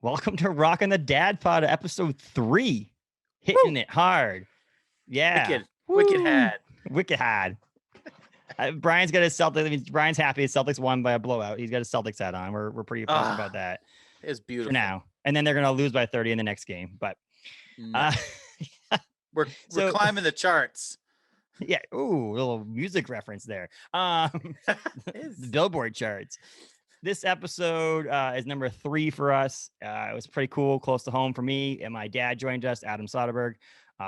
Welcome to Rockin' the Dad Pod, episode 3. Hitting it hard. Yeah. Wicked had. Wicked had. Brian's got his Celtics. I mean, Brian's happy his Celtics won by a blowout. He's got his Celtics hat on. We're pretty pumped about that. It's beautiful. For now. And then they're going to lose by 30 in the next game. But we're climbing the charts. Yeah. Ooh, a little music reference there. The Billboard charts. This episode is number 3 for us. It was pretty cool, close to home for me. And my dad joined us, Adam Soderberg,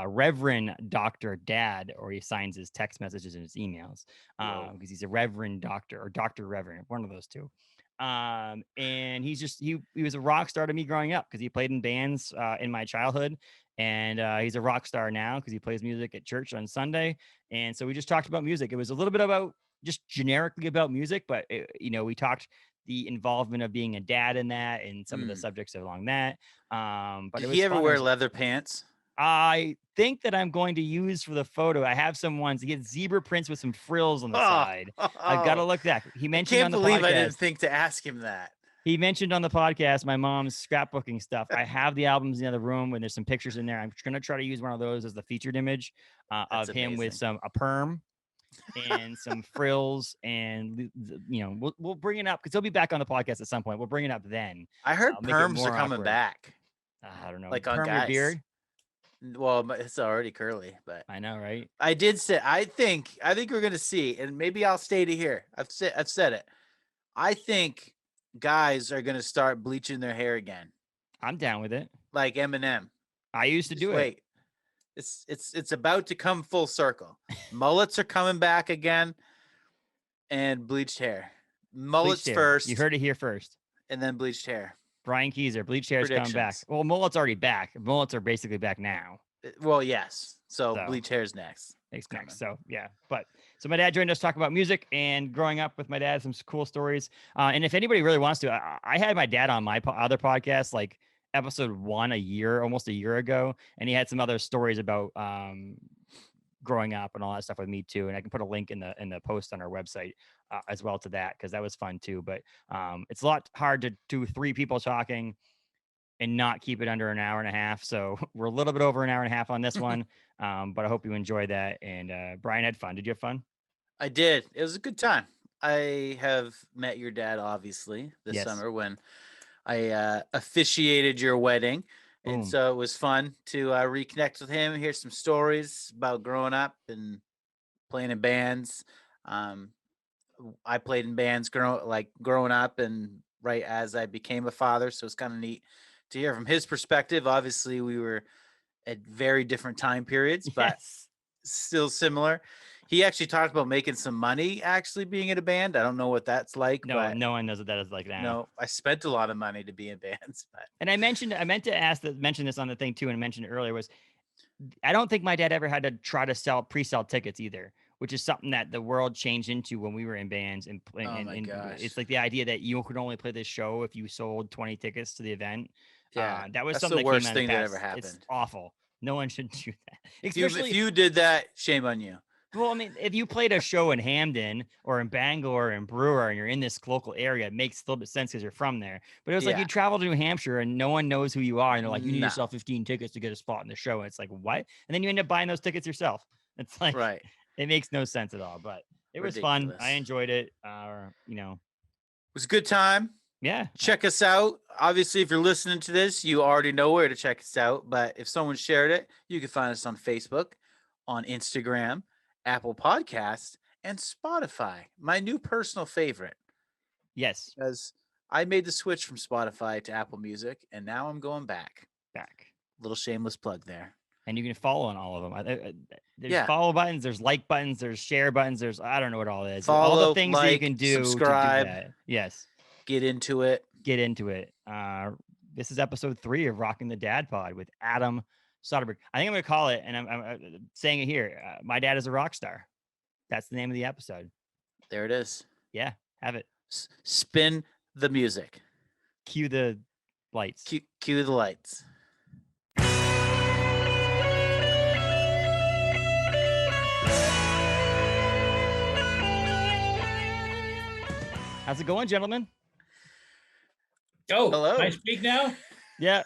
Reverend Dr. Dad, or he signs his text messages and his emails because he's a Reverend Doctor or Dr. Reverend, one of those two. And he's just, he was a rock star to me growing up because he played in bands in my childhood. And he's a rock star now because he plays music at church on Sunday. And so we just talked about music. It was a little bit about just generically about music, but we talked the involvement of being a dad in that and some of the subjects along that. But did he ever wear leather pants? I think that I'm going to use for the photo. I have some ones. He gets zebra prints with some frills on the side. I've got to look that. He mentioned on the podcast. I can't believe I didn't think to ask him that. He mentioned on the podcast my mom's scrapbooking stuff. I have the albums in the other room, and there's some pictures in there. I'm going to try to use one of those as the featured image of him with a perm and some frills, and we'll bring it up because he'll be back on the podcast at some point. We'll bring it up then. I heard perms are coming back. I don't know, like perm on guys. Your beard. Well, it's already curly, but I know, right? I did say I think we're gonna see, and maybe I'll stay to here. I've said it. I think guys are gonna start bleaching their hair again. I'm down with it. Like Eminem. I used to do it. It's about to come full circle. Mullets are coming back again, and bleached hair. Mullets first. You heard it here first. And then bleached hair. Brian Keyser, bleached hair is coming back. Well, mullet's already back. Mullets are basically back now. Well, yes. So bleached hair's next. Next. So yeah, so my dad joined us to talk about music and growing up with my dad, some cool stories. And if anybody really wants to, I had my dad on my other podcast, like episode 1 almost a year ago, and he had some other stories about growing up and all that stuff with me too. And I can put a link in the post on our website as well to that because that was fun too. But it's a lot hard to do 3 people talking and not keep it under an hour and a half. So we're a little bit over an hour and a half on this one. But I hope you enjoyed that. And Brian had fun. Did you have fun? I did. It was a good time. I have met your dad, obviously, this summer when I officiated your wedding. And so it was fun to reconnect with him, hear some stories about growing up and playing in bands. I played in bands growing up and right as I became a father. So it's kind of neat to hear from his perspective. Obviously, we were at very different time periods, but still similar. He actually talked about making some money actually being in a band. I don't know what that's like. No, no one knows what that is like now. No, I spent a lot of money to be in bands. But. And I meant to mention this on the thing too, and I mentioned it earlier, was I don't think my dad ever had to try to pre-sell tickets either, which is something that the world changed into when we were in bands. And it's like the idea that you could only play this show if you sold 20 tickets to the event. Yeah, that was that's something the worst thing that ever happened. It's awful. No one should do that. Especially if you did that, shame on you. Well, I mean, if you played a show in Hamden or in Bangor or in Brewer and you're in this local area, it makes a little bit of sense because you're from there. But it was like you travel to New Hampshire and no one knows who you are. And they're like, you need to sell 15 tickets to get a spot in the show. And it's like, what? And then you end up buying those tickets yourself. It's like, it makes no sense at all. But it was fun. I enjoyed it. It was a good time. Yeah. Check us out. Obviously, if you're listening to this, you already know where to check us out. But if someone shared it, you can find us on Facebook, on Instagram, Apple Podcasts, and Spotify. My new personal favorite. Yes. Because I made the switch from Spotify to Apple Music, and now I'm going back. Little shameless plug there. And you can follow on all of them. There's follow buttons, there's like buttons, there's share buttons, there's I don't know what all it is. Follow, all the things that you can do subscribe. To do that. Yes. Get into it. This is episode 3 of Rocking the Dad Pod with Adam Soderberg. I think I'm going to call it, and I'm saying it here. My dad is a rock star. That's the name of the episode. There it is. Yeah, have it. Spin the music. Cue the lights. Cue the lights. How's it going, gentlemen? Oh, hello. Can I speak now? Yeah.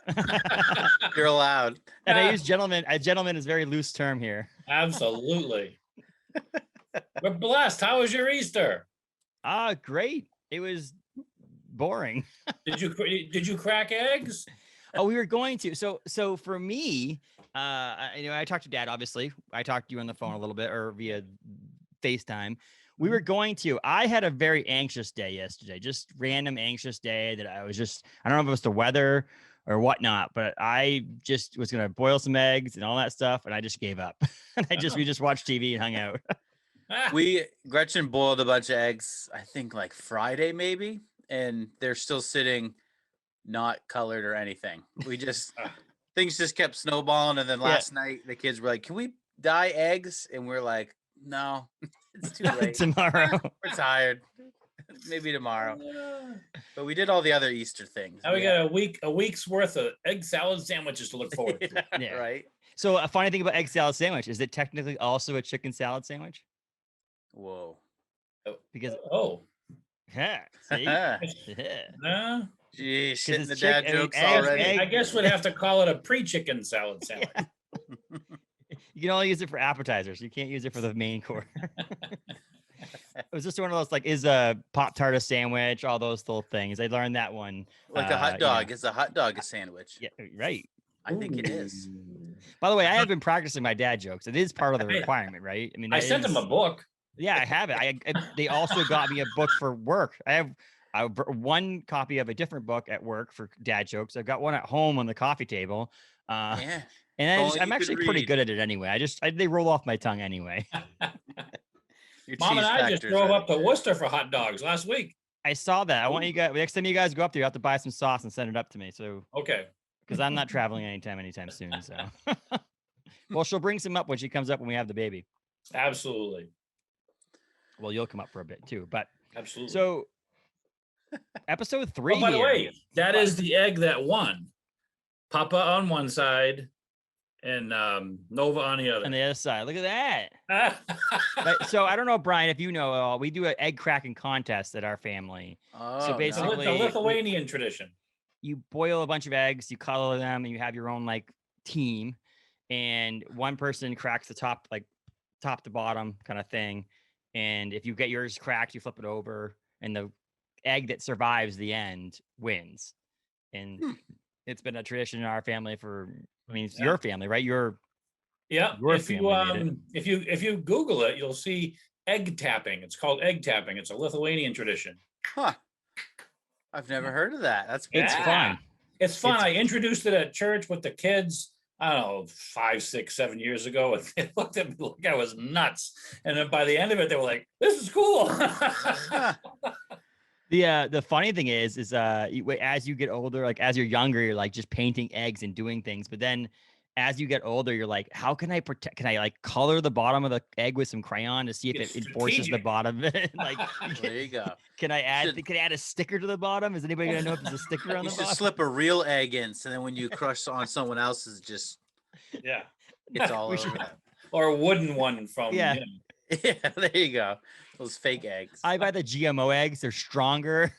You're allowed. And I use gentleman. A gentleman is a very loose term here. Absolutely. We're blessed. How was your Easter? Great. It was boring. Did you crack eggs? Oh, we were going to. So for me, I talked to Dad. Obviously, I talked to you on the phone a little bit or via FaceTime. We were going to. I had a very anxious day yesterday. Just random anxious day that I don't know if it was the weather or whatnot, but I just was gonna boil some eggs and all that stuff, and I just gave up. And we just watched TV and hung out. Gretchen boiled a bunch of eggs, I think like Friday maybe, and they're still sitting not colored or anything. We just things just kept snowballing, and then last night the kids were like, "Can we dye eggs?" And we're like, "No, it's too late. Tomorrow. We're tired. Maybe tomorrow." But we did all the other Easter things. Now we got a week's worth of egg salad sandwiches to look forward to. Yeah. Right. So a funny thing about egg salad sandwich is it technically also a chicken salad sandwich? Whoa. Because yeah, see? yeah. No. Geez, shitting the chick- dad jokes eggs- already. I guess we'd have to call it a pre-chicken salad sandwich. You can only use it for appetizers. You can't use it for the main course. It was just one of those like, is a Pop-Tart a sandwich? All those little things. I learned that one. Like a hot dog. Is a hot dog a sandwich? Yeah, right. I think it is. By the way, I have been practicing my dad jokes. It is part of the requirement, right? I mean, I sent him a book. Yeah, I have it. They also got me a book for work. I have one copy of a different book at work for dad jokes. I've got one at home on the coffee table. Yeah. And I'm actually pretty good at it anyway. They roll off my tongue anyway. Mom and I just drove up to Worcester for hot dogs last week. I saw that. I want you guys, next time you guys go up there, you have to buy some sauce and send it up to me. So okay. Because I'm not traveling anytime soon. So well, she'll bring some up when she comes up when we have the baby. Absolutely. Well, you'll come up for a bit too, but absolutely. So episode 3. Oh, by the way, that is the egg that won. Papa on one side and Nova on the other. On the other side. Look at that. Right, so I don't know, Brian, if you know, we do an egg cracking contest at our family. Oh, so basically, the Lithuanian tradition. You boil a bunch of eggs, you color them, and you have your own like team. And one person cracks the top to bottom kind of thing. And if you get yours cracked, you flip it over, and the egg that survives the end wins. And it's been a tradition in our family it's your family, right? Your if you Google it, you'll see egg tapping. It's called egg tapping. It's a Lithuanian tradition. Huh. I've never heard of that. It's fun. It's fun. I introduced it at church with the kids. I don't know, 5, 6, 7 years ago, and they looked at me like I was nuts. And then by the end of it, they were like, "This is cool." The funny thing is as you get older, like as you're younger, you're like just painting eggs and doing things. But then as you get older, you're like, how can I protect? Can I like color the bottom of the egg with some crayon to see if it enforces the bottom of it? Like, there you go. Can I add a sticker to the bottom? Is anybody gonna know if there's a sticker on the bottom? You should slip a real egg in, so then when you crush on someone else's, it's all over them. Or a wooden one from yeah, there you go. Those fake eggs. I buy the GMO eggs. They're stronger.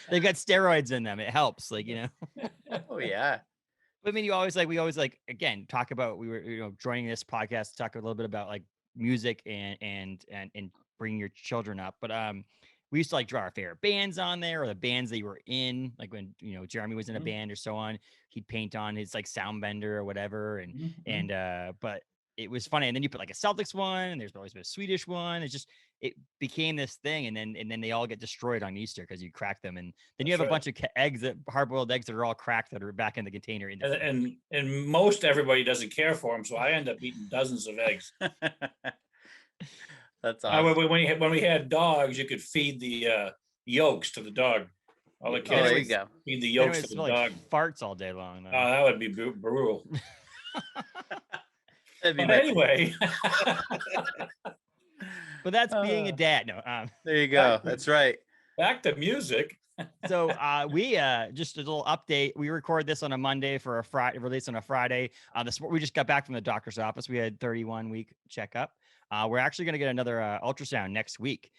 They've got steroids in them. It helps, Oh yeah. But I mean, we always again talk about joining this podcast to talk a little bit about like music and bringing your children up. But we used to like draw our favorite bands on there or the bands that you were in. Like when Jeremy was in a band or so on, he'd paint on his like Soundbender or whatever. But it was funny. And then you put like a Celtics one, and there's always been a Swedish one. It became this thing, and then they all get destroyed on Easter because you crack them, and then you have a bunch of hard-boiled eggs that are all cracked that are back in the container. And most everybody doesn't care for them, so I end up eating dozens of eggs. That's awesome. When we had dogs, you could feed the yolks to the dog. All the kids there you go. Feed the yolks to the dog. Like farts all day long. Oh, that would be brutal. But anyway. But that's being a dad. No. There you go. That's right. Back to music. So we just a little update. We record this on a Monday for a Friday release on a Friday. We just got back from the doctor's office. We had 31-week checkup. We're actually going to get another ultrasound next week.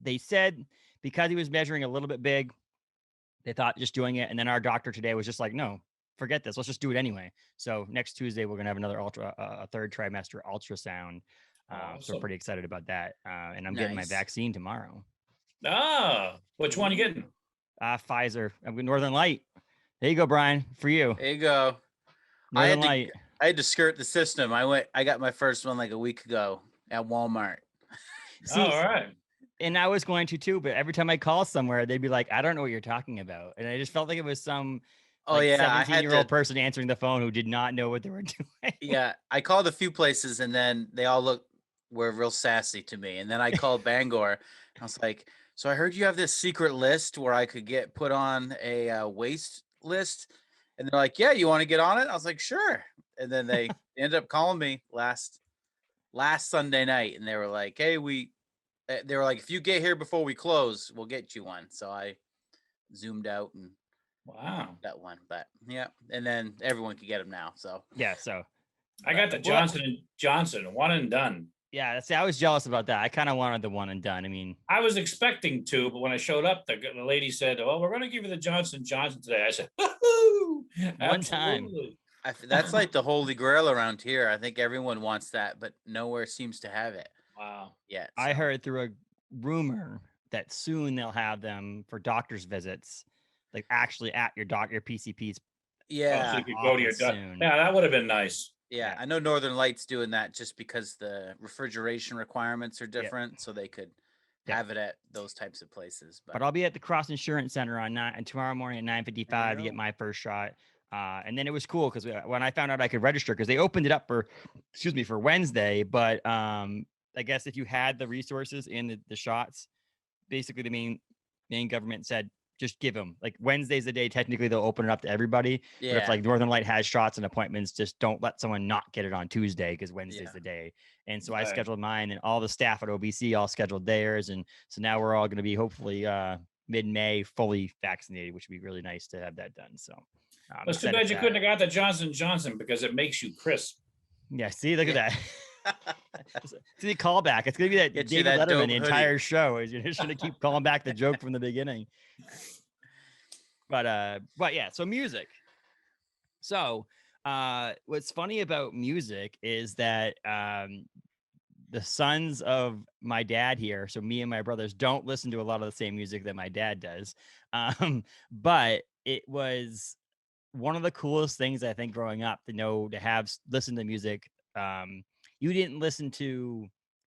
They said because he was measuring a little bit big, they thought just doing it. And then our doctor today was just like, no, forget this. Let's just do it anyway. So next Tuesday, we're going to have another a third trimester ultrasound. So we're pretty excited about that. And I'm getting my vaccine tomorrow. Which one are you getting? Pfizer. I'm with Northern Light. There you go, Brian, for you. There you go. Northern Light. I had to skirt the system. I got my first one like a week ago at Walmart. See, all right. And I was going to too, but every time I call somewhere, they'd be like, I don't know what you're talking about. And I just felt like it was some 17-year-old person answering the phone who did not know what they were doing. Yeah. I called a few places and then they all were real sassy to me. And then I called Bangor. I was like, so I heard you have this secret list where I could get put on a waste list. And they're like, yeah, you want to get on it? I was like, sure. And then they ended up calling me last Sunday night. And they were like, hey, they were like, if you get here before we close, we'll get you one. So I zoomed out and got one. But yeah, and then everyone could get them now. So yeah, so I got the Johnson & Johnson one and done. Yeah, see, I was jealous about that. I kind of wanted the one and done. I mean, I was expecting to, but when I showed up, the lady said, "Oh, we're going to give you the Johnson & Johnson today." I said, "Woohoo!" One time. That's like the holy grail around here. I think everyone wants that, but nowhere seems to have it. Wow. Yeah. So. I heard through a rumor that soon they'll have them for doctor's visits, like actually at your PCP's. Yeah. So you could go to your doctor. Yeah, that would have been nice. Yeah, I know Northern Light's doing that just because the refrigeration requirements are different, so they could have it at those types of places. But I'll be at the Cross Insurance Center on tomorrow morning at 9:55 to get my first shot. And then it was cool because when I found out I could register, because they opened it up for Wednesday, but I guess if you had the resources and the shots, basically the main government said, just give them. Like Wednesday's the day, technically they'll open it up to everybody. Yeah. But if like Northern Light has shots and appointments, just don't let someone not get it on Tuesday because Wednesday's the day. And so I scheduled mine, and all the staff at OBC all scheduled theirs. And so now we're all going to be hopefully mid-May fully vaccinated, which would be really nice to have that done. So it's too bad you couldn't have got the Johnson & Johnson because it makes you crisp. Yeah, see, look at that. See the callback. It's gonna be that David Letterman the entire show. You're just gonna keep calling back the joke from the beginning. But yeah, so music. So what's funny about music is that the sons of my dad here, so me and my brothers, don't listen to a lot of the same music that my dad does. But it was one of the coolest things I think growing up to have listened to music. You didn't listen to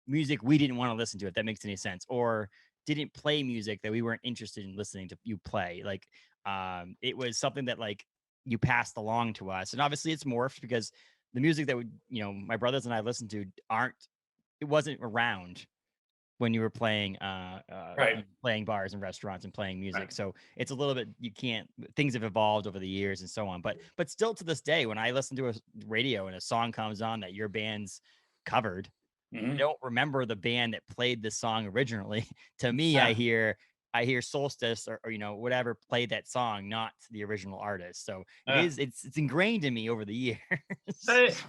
music we didn't want to listen to, if that makes any sense, or didn't play music that we weren't interested in listening to you play. Like it was something that like you passed along to us, and obviously it's morphed because the music that my brothers and I listened to it wasn't around when you were playing playing bars and restaurants and playing music. Right. So it's a little bit, things have evolved over the years and so on, but still to this day, when I listen to a radio and a song comes on that your band's covered, I don't remember the band that played this song originally. To me, I hear Solstice or whatever played that song, not the original artist. So it's ingrained in me over the years.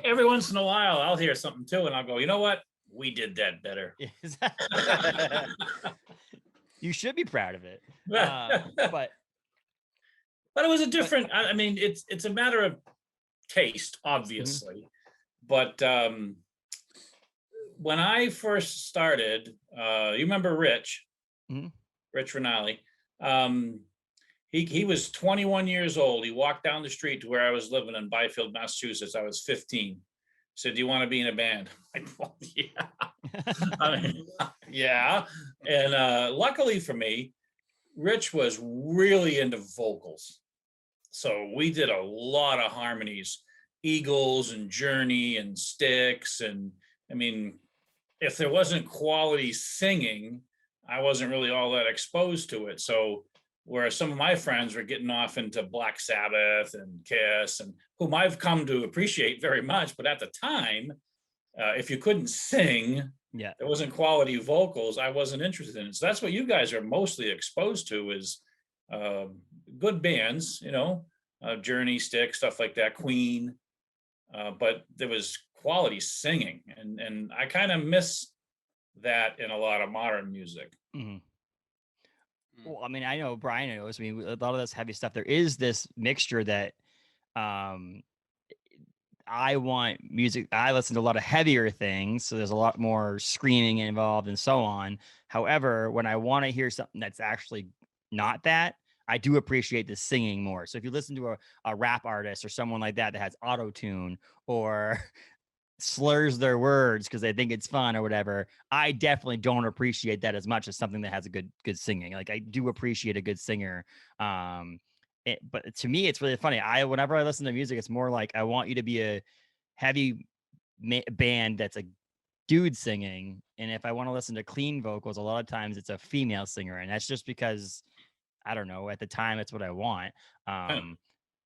Every once in a while I'll hear something too and I'll go, you know what? We did that better. You should be proud of it. But it was a different, I mean, it's a matter of taste, obviously. But when I first started, you remember Rich, Rich Rinaldi, he was 21 years old. He walked down the street to where I was living in Byfield, Massachusetts. I was 15. Said, do you want to be in a band? I'm like, well, yeah. I mean, yeah. And luckily for me, Rich was really into vocals. So we did a lot of harmonies, Eagles and Journey and Styx. And I mean, if there wasn't quality singing, I wasn't really all that exposed to it. So where some of my friends were getting off into Black Sabbath and Kiss, and whom I've come to appreciate very much. But at the time, if you couldn't sing, there wasn't quality vocals, I wasn't interested in it. So that's what you guys are mostly exposed to is good bands, Journey, Styx, stuff like that, Queen. But there was quality singing. And I kind of miss that in a lot of modern music. Mm-hmm. well, I mean, I know Brian knows. I mean, a lot of this heavy stuff. There is this mixture that um I want music. I listen to a lot of heavier things, so there's a lot more screaming involved and so on. However, when I want to hear something that's actually not that, I do appreciate the singing more. So if you listen to a rap artist or someone like that that has auto tune or slurs their words because they think it's fun or whatever, I definitely don't appreciate that as much as something that has a good singing. Like I do appreciate a good singer. But to me, it's really funny. Whenever I listen to music, it's more like I want you to be a heavy band that's a dude singing, and if I want to listen to clean vocals, a lot of times it's a female singer, and that's just because I don't know. At the time, it's what I want.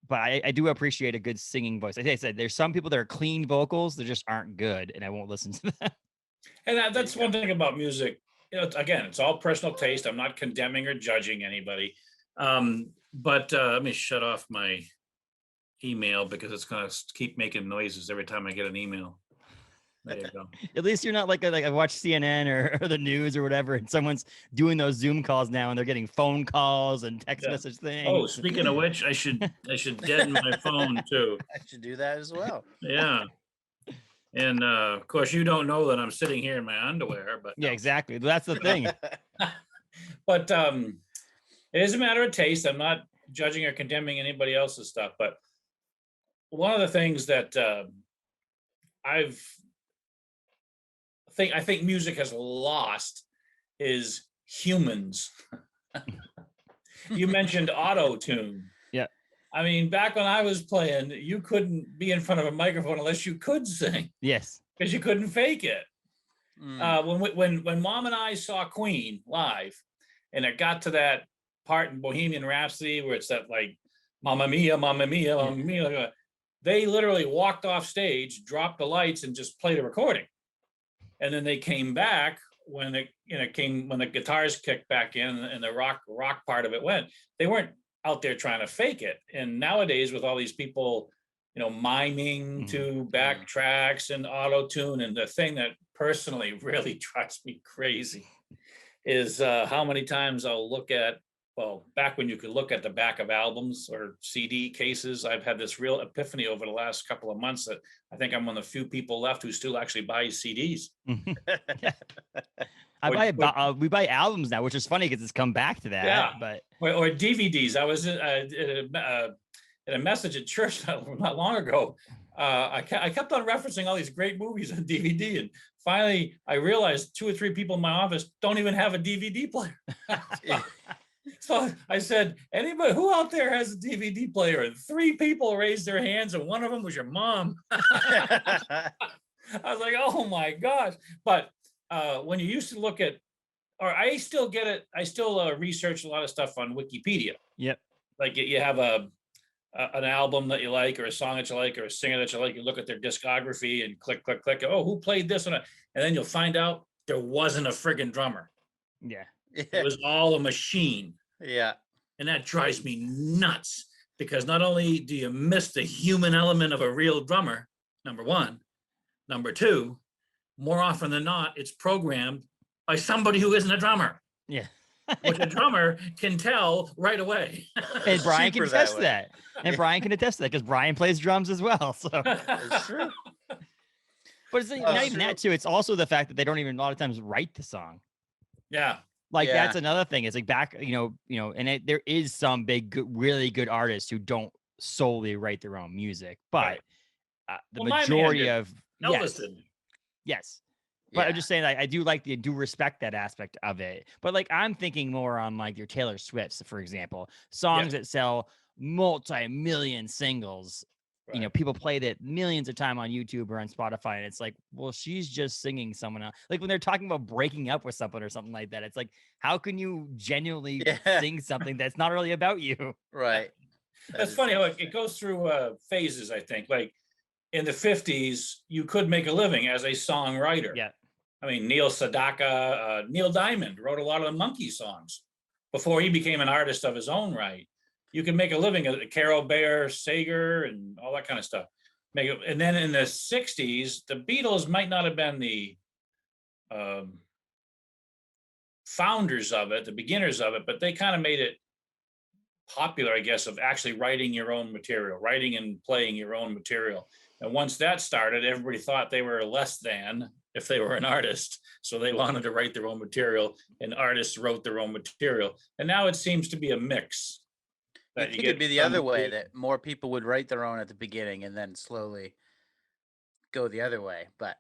But I do appreciate a good singing voice. Like I said, there's some people that are clean vocals that just aren't good, and I won't listen to them. And that's one thing about music. Again, it's all personal taste. I'm not condemning or judging anybody. But let me shut off my email because it's going to keep making noises every time I get an email. There you go. At least you're not like I watch CNN or the news or whatever, and someone's doing those Zoom calls now, and they're getting phone calls and text message things. Oh, speaking of which, I should deaden my phone too. I should do that as well. Yeah. And of course, you don't know that I'm sitting here in my underwear, but yeah, exactly. That's the thing. But it is a matter of taste. I'm not judging or condemning anybody else's stuff, but one of the things that I think music has lost is humans. You mentioned auto tune. Yeah. I mean, back when I was playing, you couldn't be in front of a microphone unless you could sing. Yes. Because you couldn't fake it. When Mom and I saw Queen live, and it got to that part in Bohemian Rhapsody where it's that like, Mamma Mia, Mamma Mia, Mamma Mia, they literally walked off stage, dropped the lights, and just played a recording. And then they came back when when the guitars kicked back in and the rock part of it went. They weren't out there trying to fake it. And nowadays, with all these people, miming to backtracks and auto tune, and the thing that personally really drives me crazy is how many times I'll look at. Well, back when you could look at the back of albums or CD cases, I've had this real epiphany over the last couple of months that I think I'm one of the few people left who still actually buys CDs. We buy albums now, which is funny because it's come back to that. Yeah, but or DVDs. I was in a message at church not long ago. I kept on referencing all these great movies on DVD, and finally I realized 2 or 3 people in my office don't even have a DVD player. So I said, anybody who out there has a DVD player? And 3 people raised their hands, and one of them was your mom. I was like, oh my gosh. But when you used to look at, or I still get it, I still research a lot of stuff on Wikipedia. Yep. Like you have an album that you like, or a song that you like, or a singer that you like, you look at their discography and click. Oh, who played this? And then you'll find out there wasn't a friggin' drummer. Yeah. It was all a machine. Yeah. And that drives me nuts, because not only do you miss the human element of a real drummer, number one, number two, more often than not, it's programmed by somebody who isn't a drummer. Yeah. Which a drummer can tell right away. And Brian can attest that. And Brian can attest that because Brian plays drums as well. So it's true. But it's not even that too. It's also the fact that they don't even a lot of times write the song. Yeah. Like that's another thing. It's like back, and there is some really good artists who don't solely write their own music, but the majority of yes. But I'm just saying, like, I do respect that aspect of it. But like, I'm thinking more on like your Taylor Swifts, for example, songs that sell multi-million singles. Right. People played it millions of times on YouTube or on Spotify, and it's like, well, she's just singing someone else. Like when they're talking about breaking up with someone or something like that, it's like, how can you genuinely sing something that's not really about you? Right. That's funny how it goes through phases, I think. Like in the 50s, you could make a living as a songwriter. Yeah. I mean, Neil Sedaka, Neil Diamond wrote a lot of the Monkey songs before he became an artist of his own right. You can make a living at Carol Bayer, Sager, and all that kind of stuff. And then in the 60s, the Beatles might not have been the founders of it, the beginners of it, but they kind of made it popular, I guess, of actually writing your own material, writing and playing your own material. And once that started, everybody thought they were less than if they were an artist. So they wanted to write their own material, and artists wrote their own material. And now it seems to be a mix. I think it'd be the other way, that more people would write their own at the beginning and then slowly go the other way. But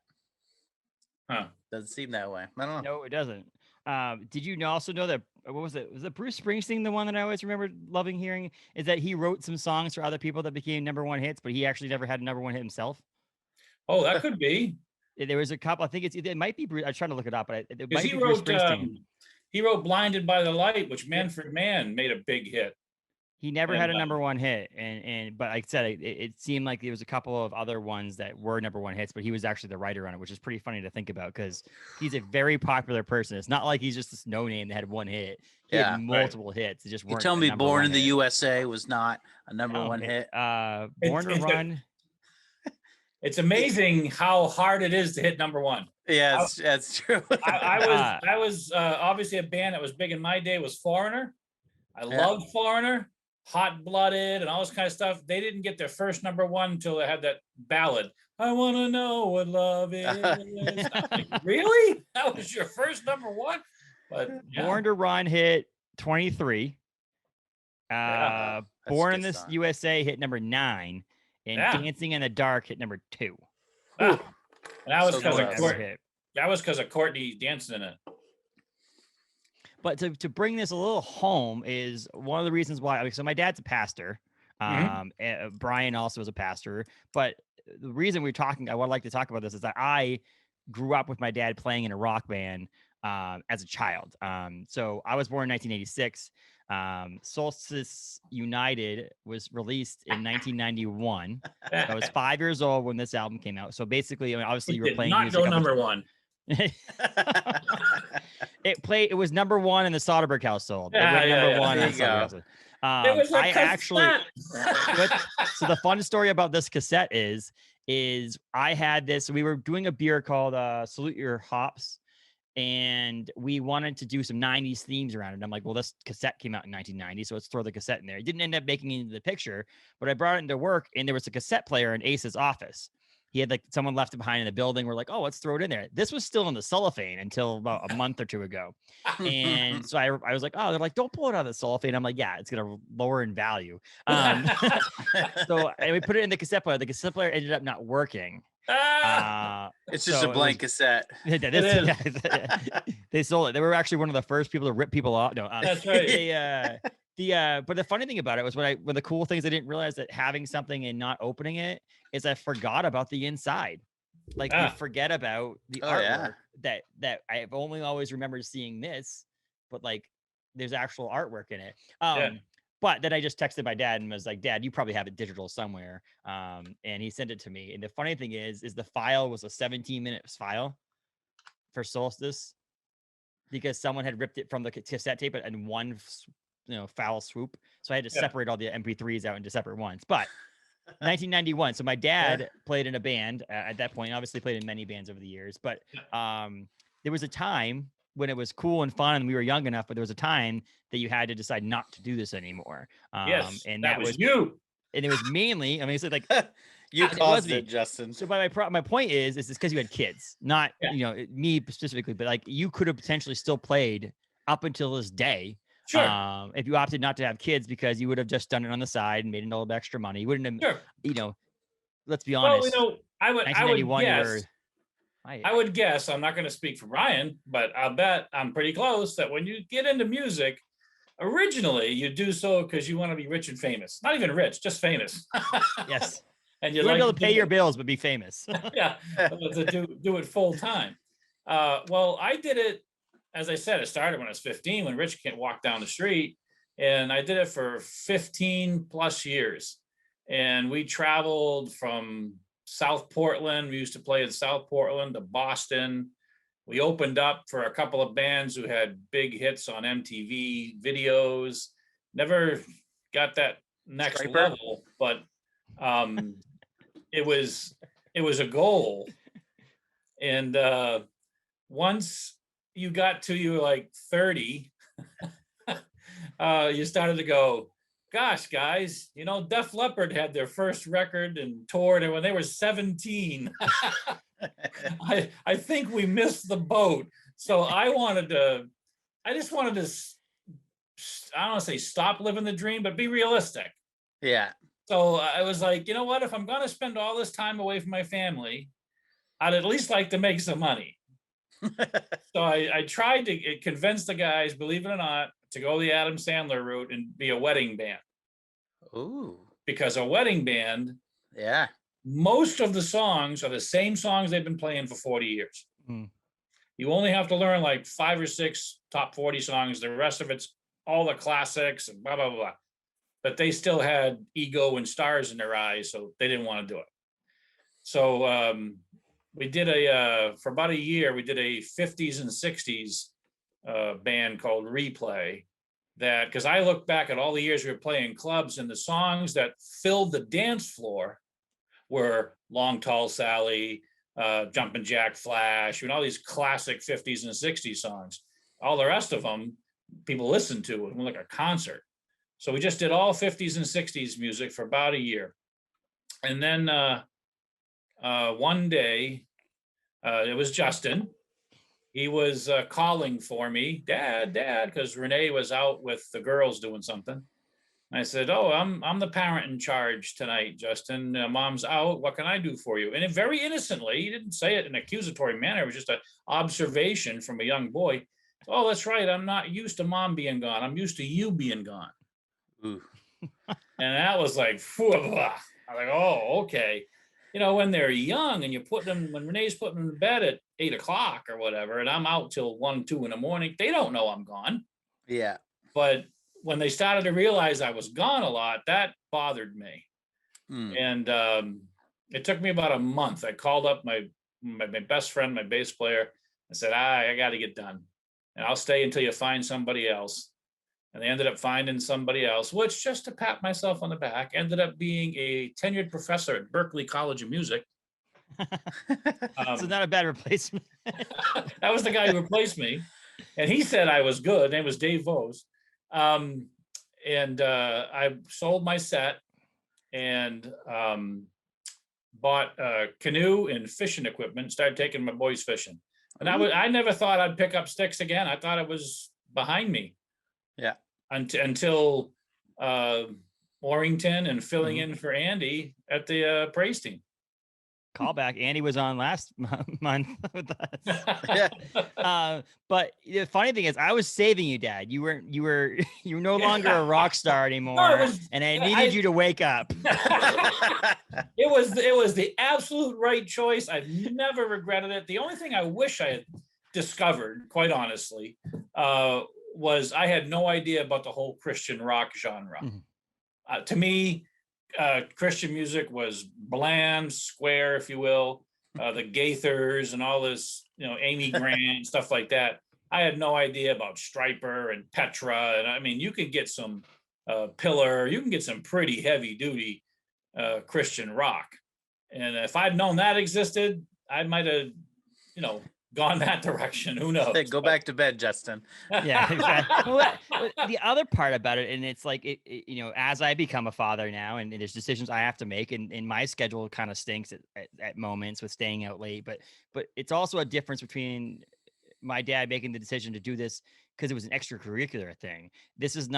doesn't seem that way. I don't know. No, it doesn't. Did you also know that, what was it? Was it Bruce Springsteen, the one that I always remember loving hearing, is that he wrote some songs for other people that became #1 hits, but he actually never had a #1 hit himself? Oh, that could be. There was a couple. I think it might be Bruce. I'm trying to look it up, but it might be Bruce Springsteen. He wrote "Blinded by the Light," which Manfred Mann made a big hit. He never had a #1 hit, but like I said, it seemed like there was a couple of other ones that were #1 hits, but he was actually the writer on it, which is pretty funny to think about because he's a very popular person. It's not like he's just this no name that had one hit. He had multiple hits. It just weren't. You tell me "Born in the USA" was not a #1 hit. Born to Run. It's amazing how hard it is to hit #1. Yeah, that's true. I was obviously a band that was big in my day was Foreigner. I loved Foreigner, Hot Blooded, and all this kind of stuff. They didn't get their first #1 until they had that ballad. I want to know what love is. Like, really? That was your first #1? But Born to Run hit 23. Born in the USA hit #9. And Dancing in the Dark hit #2. And that was because of Courtney. That was because of Courtney dancing in it. But to bring this a little home is one of the reasons why. So my dad's a pastor. Brian also is a pastor. But the reason I would like to talk about this is that I grew up with my dad playing in a rock band as a child. So I was born in 1986. Solstice United was released in 1991. I was 5 years old when this album came out. So basically, I mean, obviously, you were playing music. Not go #1. It was #1 in the Soderberg household. It went #1 in the Soderberg household. It was a cassette. So the fun story about this cassette is I had this. We were doing a beer called Salute Your Hops. And we wanted to do some 90s themes around it. And I'm like, well, this cassette came out in 1990, so let's throw the cassette in there. It didn't end up making it into the picture, but I brought it into work, and there was a cassette player in Ace's office. He had someone left it behind in the building. We're like, oh, let's throw it in there. This was still in the cellophane until about a month or two ago. And so I was like, oh, they're like, don't pull it out of the cellophane. I'm like, yeah, it's going to lower in value. So and we put it in the cassette player. The cassette player ended up not working. It's just a blank cassette. They sold it. They were actually one of the first people to rip people off. No, that's right. But the funny thing about it was one of the cool things I didn't realize that having something and not opening it is I forgot about the inside. Like you forget about the artwork that I've only always remembered seeing this, but like there's actual artwork in it. But then I just texted my dad and was like, Dad, you probably have it digital somewhere. And he sent it to me. And the funny thing is the file was a 17-minute file for Solstice because someone had ripped it from the cassette tape in one, foul swoop. So I had to separate all the MP3s out into separate ones. But 1991. So my dad played in a band at that point, obviously played in many bands over the years. But there was a time when it was cool and fun and we were young enough, but there was a time that you had to decide not to do this anymore. And that was you. And it was mainly, I mean, it's like you caused it, Justin. So my point is it's because you had kids, not me specifically, but like you could have potentially still played up until this day. Sure. If you opted not to have kids because you would have just done it on the side and made a little extra money. You wouldn't have, let's be honest. Well, I would guess, I'm not going to speak for Ryan, but I'll bet I'm pretty close that when you get into music, originally you do so because you want to be rich and famous. Not even rich, just famous. Yes. And you want to be able to pay your bills, but be famous. Yeah, to do it full time. Well, I did it, as I said, it started when I was 15, when Rich can't walk down the street. And I did it for 15 plus years. And we traveled from South Portland. We used to play in South Portland to Boston. We opened up for a couple of bands who had big hits on MTV videos. Never got that next level, but it was a goal. And once you got to you were like 30, you started to go, gosh, guys, you know, Def Leppard had their first record and toured and when they were 17. I think we missed the boat. So I just wanted to, I don't want to say stop living the dream, but be realistic. Yeah. So I was like, you know what, if I'm going to spend all this time away from my family, I'd at least like to make some money. So I tried to convince the guys, believe it or not, to go the Adam Sandler route and be a wedding band. Ooh. Because a wedding band, yeah, most of the songs are the same songs they've been playing for 40 years. Mm. You only have to learn like 5 or 6 top 40 songs. The rest of it's all the classics and blah, blah, blah. But they still had ego and stars in their eyes, so they didn't want to do it. So we did for about a year, we did a 50s and 60s band called Replay. That, because I look back at all the years we were playing clubs and the songs that filled the dance floor were Long Tall Sally, Jumpin' Jack Flash, all these classic 50s and 60s songs. All the rest of them, people listened to it like a concert. So we just did all 50s and 60s music for about a year. And then one day, it was Justin. He was calling for me, Dad, because Renee was out with the girls doing something. I said, oh, I'm the parent in charge tonight, Justin. Mom's out. What can I do for you? And very innocently, he didn't say it in an accusatory manner. It was just an observation from a young boy. Oh, that's right. I'm not used to Mom being gone. I'm used to you being gone. Ooh. And that was like, I was like, oh, okay. You know, when they're young and you put them, when Renee's putting them to bed at 8 o'clock or whatever, and I'm out till 1, 2 in the morning, they don't know I'm gone. Yeah. But when they started to realize I was gone a lot, that bothered me. And it took me about a month. I called up my best friend, my bass player. I said, I got to get done. And I'll stay until you find somebody else. And they ended up finding somebody else, which, just to pat myself on the back, ended up being a tenured professor at Berklee College of Music. So not a bad replacement. That was the guy who replaced me. And he said I was good. His name was Dave Vose. And I sold my set and bought a canoe and fishing equipment, started taking my boys fishing. And I never thought I'd pick up sticks again. I thought it was behind me. Yeah. Until Warrington and filling in for Andy at the praise team. Callback. Andy was on last month with us. But the funny thing is, I was saving you, Dad. You were no longer a rock star anymore, and I needed you to wake up. It was the absolute right choice. I've never regretted it. The only thing I wish I had discovered, quite honestly, was I had no idea about the whole Christian rock genre. Mm-hmm. To me, Christian music was bland, square, if you will. The Gaithers and all this, Amy Grant, stuff like that. I had no idea about Stryper and Petra. And I mean, you could get some Pillar, you can get some pretty heavy duty Christian rock. And if I'd known that existed, I might have, gone that direction. Who knows? Hey, go back to bed, Justin. Yeah, exactly. Well, the other part about it, and it's like, as I become a father now, and there's decisions I have to make, and my schedule kind of stinks at moments with staying out late, but it's also a difference between my dad making the decision to do this because it was an extracurricular thing. This is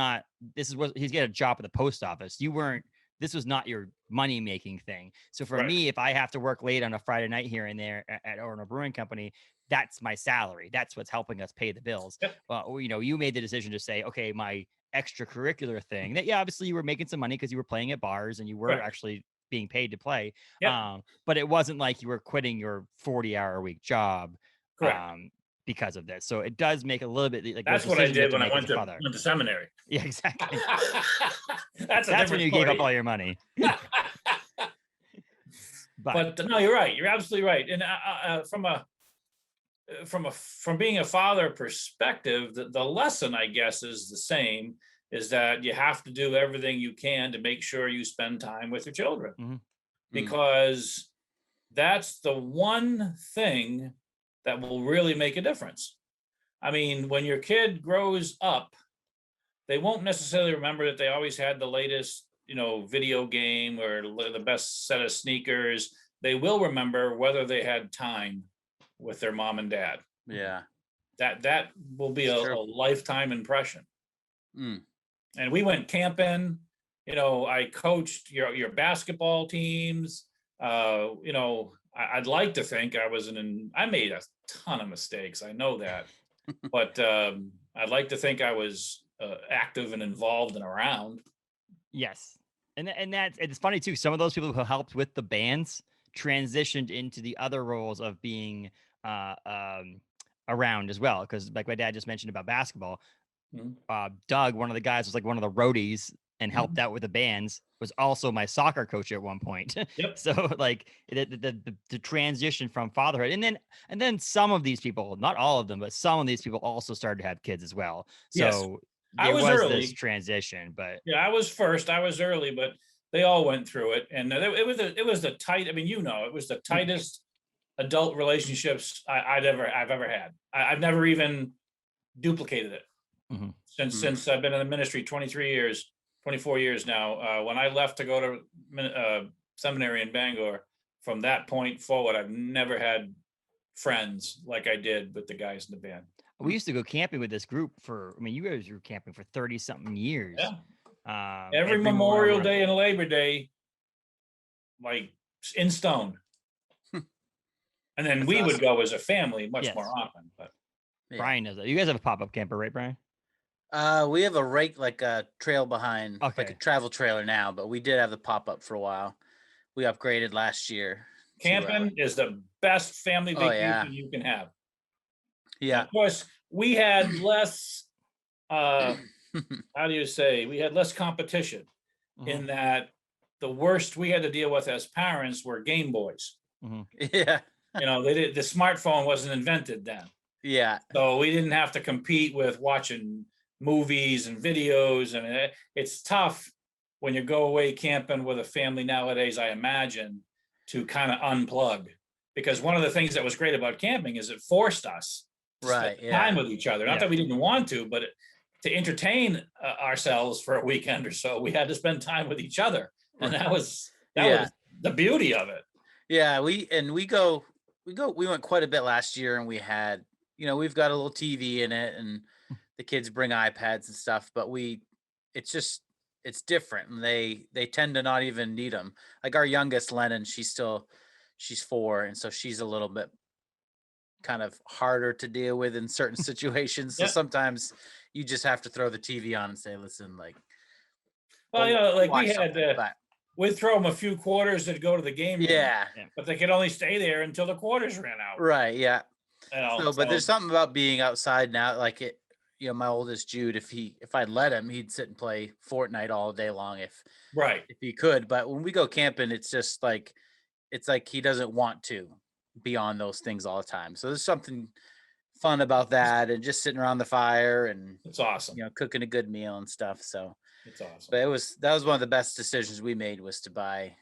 what he's got a job at the post office. This was not your money making thing. So for me, if I have to work late on a Friday night here and there at Owner Brewing Company, that's my salary. That's what's helping us pay the bills. Yep. Well, you made the decision to say, okay, my extracurricular thing that, obviously you were making some money because you were playing at bars and you were actually being paid to play. Yep. But it wasn't like you were quitting your 40-hour-a-week job. Correct. Because of this. So it does make a little bit like that's what I did when I went to seminary. Yeah, exactly. That's when you gave up all your money. But no, you're right. You're absolutely right. And from being a father perspective, the lesson, I guess, is the same, is that you have to do everything you can to make sure you spend time with your children. Mm-hmm. Because that's the one thing that will really make a difference. I mean, when your kid grows up, they won't necessarily remember that they always had the latest, video game or the best set of sneakers. They will remember whether they had time with their mom and dad. Yeah. That will be a lifetime impression. Mm. And we went camping. I coached your basketball teams. I'd like to think I made a ton of mistakes. I know that, but I'd like to think I was active and involved and around. Yes, and it's funny too. Some of those people who helped with the bands transitioned into the other roles of being around as well. Because like my dad just mentioned about basketball, Doug, one of the guys, was like one of the roadies and helped out with the bands. Was also my soccer coach at one point. Yep. So like the transition from fatherhood, and then some of these people, not all of them, but some of these people also started to have kids as well. So yes. There was early. This transition, but yeah, I was first. I was early, but they all went through it, and it was the tight. I mean, it was the tightest adult relationships I've ever had. I've never even duplicated it since I've been in the ministry 23 years, 24 years now. When I left to go to seminary in Bangor, from that point forward, I've never had friends like I did with the guys in the band. We used to go camping with this group you guys were camping for 30 something years. Yeah. Every Memorial Day and Labor Day, like in stone. And then we would go as a family much more often. But Brian knows that. You guys have a pop-up camper, right, Brian? We have a trail behind, like a travel trailer now, but we did have the pop-up for a while. We upgraded last year. Camping is the best family vacation you can have. Yeah. And of course, we had less, how do you say? We had less competition in that the worst we had to deal with as parents were Game Boys. Yeah. The smartphone wasn't invented then. Yeah. So we didn't have to compete with watching movies and videos. And it's tough when you go away camping with a family nowadays, I imagine, to kind of unplug. Because one of the things that was great about camping is it forced us to spend time with each other. Not that we didn't want to, but to entertain ourselves for a weekend or so, we had to spend time with each other. And that was the beauty of it. Yeah, we went quite a bit last year, and we had, we've got a little TV in it, and the kids bring iPads and stuff, but it's different, and they tend to not even need them. Like our youngest, Lennon, she's 4, and so she's a little bit kind of harder to deal with in certain situations. So sometimes you just have to throw the TV on and say, listen, like, we'd throw them a few quarters that go to the game. Yeah. But they could only stay there until the quarters ran out. Right. Yeah. But there's something about being outside now. Like my oldest Jude, if I'd let him, he'd sit and play Fortnite all day long if he could. But when we go camping, it's just like, he doesn't want to be on those things all the time. So there's something fun about that, and just sitting around the fire, and it's awesome. Cooking a good meal and stuff. So it's awesome. But that was one of the best decisions we made, was to buy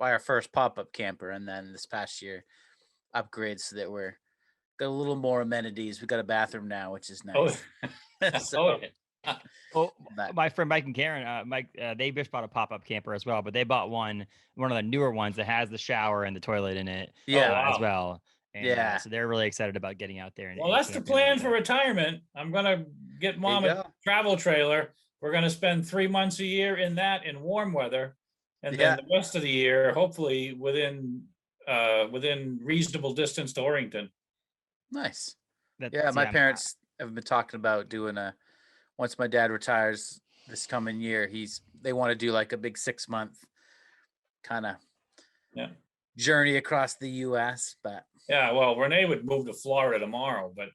our first pop-up camper, and then this past year upgrade so that we're got a little more amenities. We got a bathroom now, which is nice. My friend Mike and Karen, they just bought a pop-up camper as well, but they bought one of the newer ones that has the shower and the toilet in it as well. And, so they're really excited about getting out there. Well, that's the plan for retirement. I'm going to get mom a travel trailer. We're going to spend 3 months a year in warm weather. And then the rest of the year, hopefully within reasonable distance to Orrington. Nice. My parents have been talking about doing once my dad retires this coming year, they want to do like a big 6-month kind of journey across the US. But well, Renee would move to Florida tomorrow, but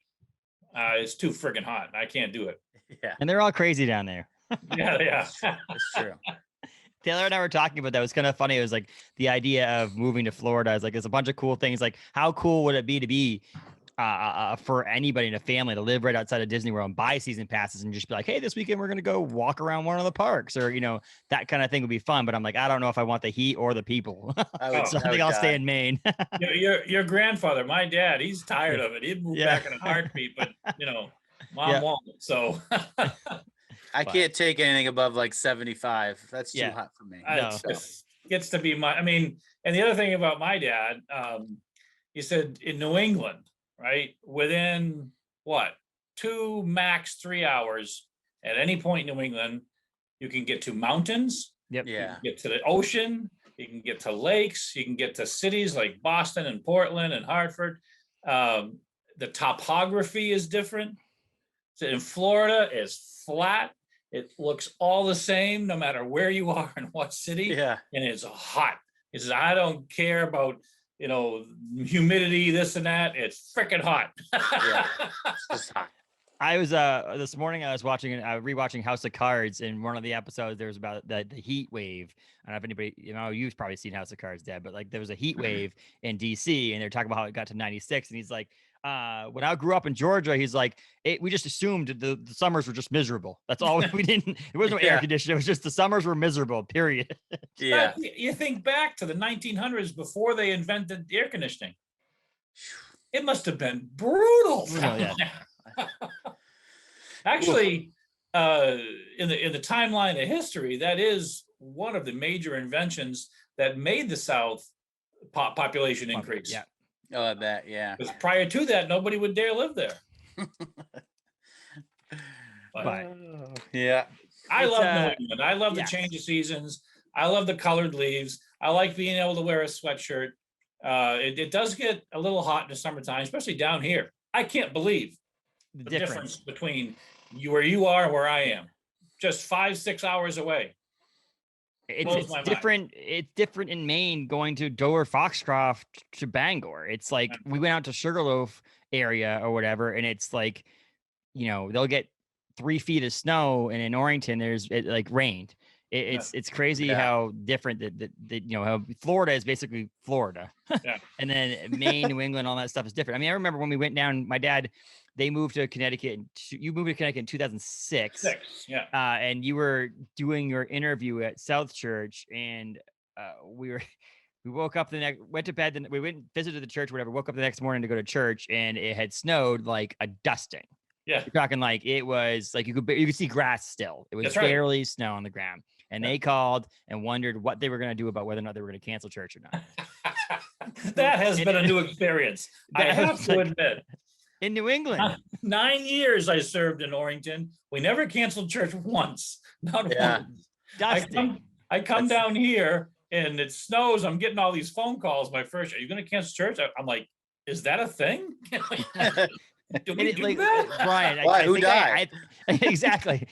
it's too friggin' hot. I can't do it. Yeah. And they're all crazy down there. Yeah. It's true. Taylor and I were talking about that. It was kind of funny. It was like the idea of moving to Florida is like, there's a bunch of cool things. Like, how cool would it be to be for anybody in a family to live right outside of Disney World and buy season passes and just be like, hey, this weekend we're going to go walk around one of the parks, or, that kind of thing would be fun. But I'm like, I don't know if I want the heat or the people. So I think I'll stay in Maine. Your grandfather, my dad, he's tired of it. He'd move back in a heartbeat, but mom won't. So I can't take anything above like 75. That's too hot for me. It gets to be and the other thing about my dad, you said in New England, right? Within 2 max 3 hours at any point in New England, you can get to mountains. Yep. You can get to the ocean. You can get to lakes. You can get to cities like Boston and Portland and Hartford. The topography is different. So in Florida, it's flat. It looks all the same no matter where you are in what city. Yeah. And it's hot. It says, I don't care about humidity, this and that. It's freaking hot. Yeah. It's hot. I was this morning I was rewatching House of Cards, and one of the episodes there was about the heat wave. I don't know if anybody, you've probably seen House of Cards, Dad, but like there was a heat wave in DC, and they're talking about how it got to 96, and he's like, when I grew up in Georgia, he's like, we just assumed the summers were just miserable. That's all. We didn't. It wasn't no air conditioning. It was just the summers were miserable. Period. Yeah. You think back to the 1900s before they invented air conditioning. It must have been brutal. Yeah. Actually, in the timeline of history, that is one of the major inventions that made the South population increase. Yeah. Oh, I bet. Yeah. Because prior to that, nobody would dare live there. But yeah. I love New England. I love the change of seasons. I love the colored leaves. I like being able to wear a sweatshirt. It does get a little hot in the summertime, especially down here. I can't believe the difference between where you are and where I am. Just 5-6 hours away. It's different. Mind. It's different in Maine going to Dover Foxcroft to Bangor. It's like we went out to Sugarloaf area or whatever, and it's like, they'll get 3 feet of snow, and in Orrington it like rained. It's crazy how different that how Florida is basically Florida, and then Maine, New England, all that stuff is different. I remember when we went down. My dad, they moved to Connecticut. You moved to Connecticut in 2006. And you were doing your interview at South Church, and we woke up went to bed, and we went and visited the church, whatever. Woke up the next morning to go to church, and it had snowed like a dusting. Yeah, you're talking like it was like you could see grass still. It was barely snow on the ground, and they called and wondered what they were going to do about whether or not they were going to cancel church or not. That has been a new experience. I have to admit. In New England. 9 years I served in Orrington. We never canceled church once. Not once. I come down here and it snows. I'm getting all these phone calls. My first, are you going to cancel church? I'm like, is that a thing? Do we do that? Brian, why? Who died? Exactly.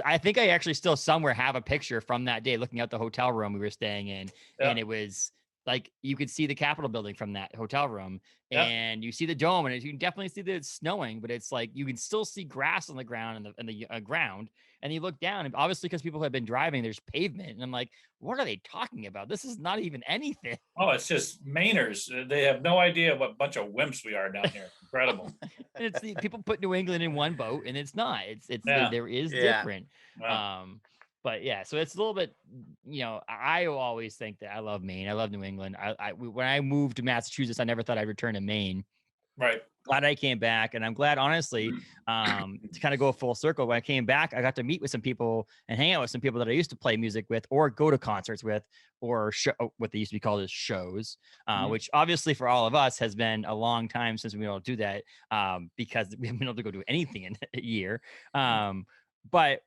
I think I actually still somewhere have a picture from that day looking out the hotel room we were staying in. And it was like, you could see the Capitol building from that hotel room, and you see the dome, and you can definitely see that it's snowing, but it's like, you can still see grass on the ground and the ground. And you look down, and obviously because people have been driving, there's pavement. And I'm like, what are they talking about? This is not even anything. Oh, it's just Mainers. They have no idea what bunch of wimps we are down here. Incredible. And it's people put New England in one boat, and it's not. There is different. Wow. But yeah, so it's a little bit, I always think that I love Maine. I love New England. When I moved to Massachusetts, I never thought I'd return to Maine. Right. Glad I came back, and I'm glad, honestly, to kind of go full circle. When I came back, I got to meet with some people and hang out with some people that I used to play music with, or go to concerts with, or what they used to be called as shows, which obviously for all of us has been a long time since we were able to do that, because we haven't been able to go do anything in a year. But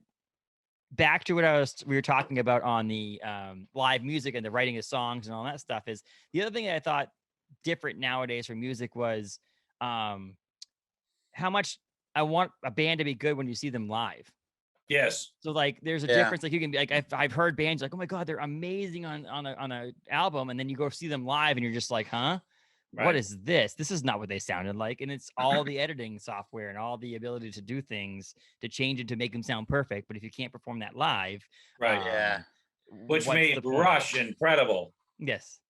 back to what we were talking about on the live music and the writing of songs and all that stuff, is the other thing that I thought different nowadays for music was how much I want a band to be good when you see them live. Yes. So like, there's a difference. Like, you can be like, I've heard bands like, oh my God, they're amazing on a album, and then you go see them live, and you're just like, huh? Right. What is this? This is not what they sounded like. And it's all the editing software and all the ability to do things to change it to make them sound perfect. But if you can't perform that live, right? Which made Rush incredible. Yes.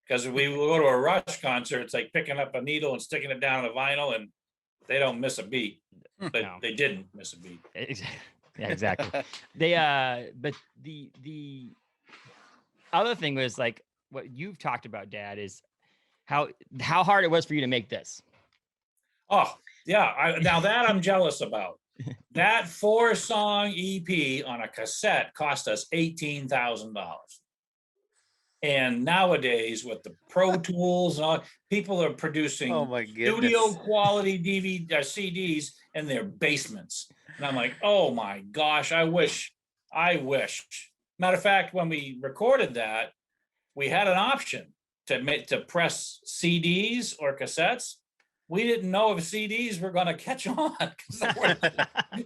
because we go to a Rush concert. It's like picking up a needle and sticking it down on a vinyl, and they don't miss a beat. But No. they didn't miss a beat. Yeah, exactly. But the other thing was like what you've talked about, Dad, is how hard it was for you to make this. Oh yeah, now that I'm jealous about. That 4-song EP on a cassette cost us $18,000. And nowadays, with the Pro Tools and all, people are producing studio quality DVD CDs in their basements. And I'm like, oh my gosh, I wish. Matter of fact, when we recorded that, we had an option to press CDs or cassettes. We didn't know if CDs were going to catch on because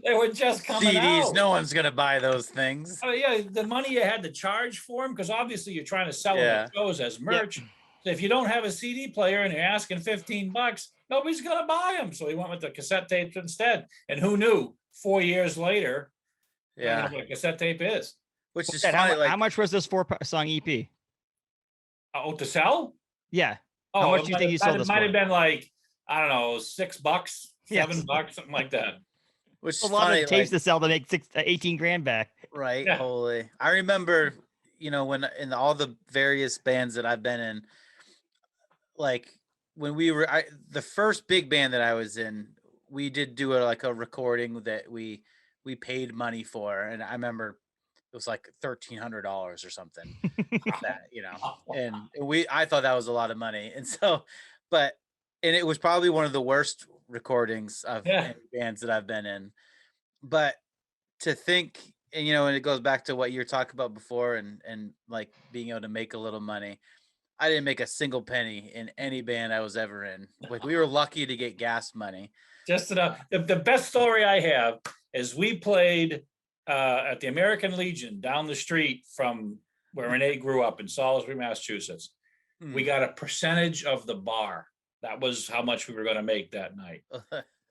they were just coming CDs, out. no one's going to buy those things. Oh yeah, the money you had to charge for them, because obviously you're trying to sell them at shows as merch. Yep. So if you don't have a CD player and you're asking $15, nobody's going to buy them. So we went with the cassette tapes instead. And who knew 4 years later, what a cassette tape is. Which is funny, how much was this 4-song EP? Oh, to sell? Yeah. How much do you think you sold this for? It might have been like, I don't know, $6, $7, something like that. Which is a lot funny, of tapes to sell to make 18 grand back. Right. Yeah. Holy. I remember, when in all the various bands that I've been in, like when we were, the first big band that I was in, we did do a recording that we paid money for. And I remember it was like $1,300 or something that, and I thought that was a lot of money. And so, and it was probably one of the worst recordings of any bands that I've been in. But to think, and and it goes back to what you were talking about before, and like being able to make a little money. I didn't make a single penny in any band I was ever in. Like we were lucky to get gas money. Just enough. The best story I have is we played at the American Legion down the street from where Renee grew up in Salisbury, Massachusetts. We got a percentage of the bar. That was how much we were going to make that night.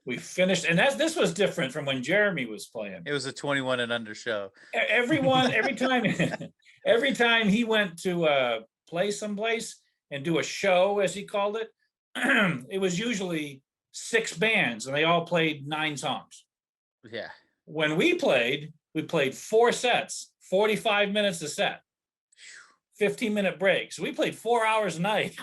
We finished, and this was different from when Jeremy was playing. It was a 21 and under show. Every time he went to play someplace and do a show, as he called it, it was usually 6 bands, and they all played 9 songs. Yeah. When we played 4 sets, 45 minutes a set, 15-minute breaks. So we played 4 hours a night.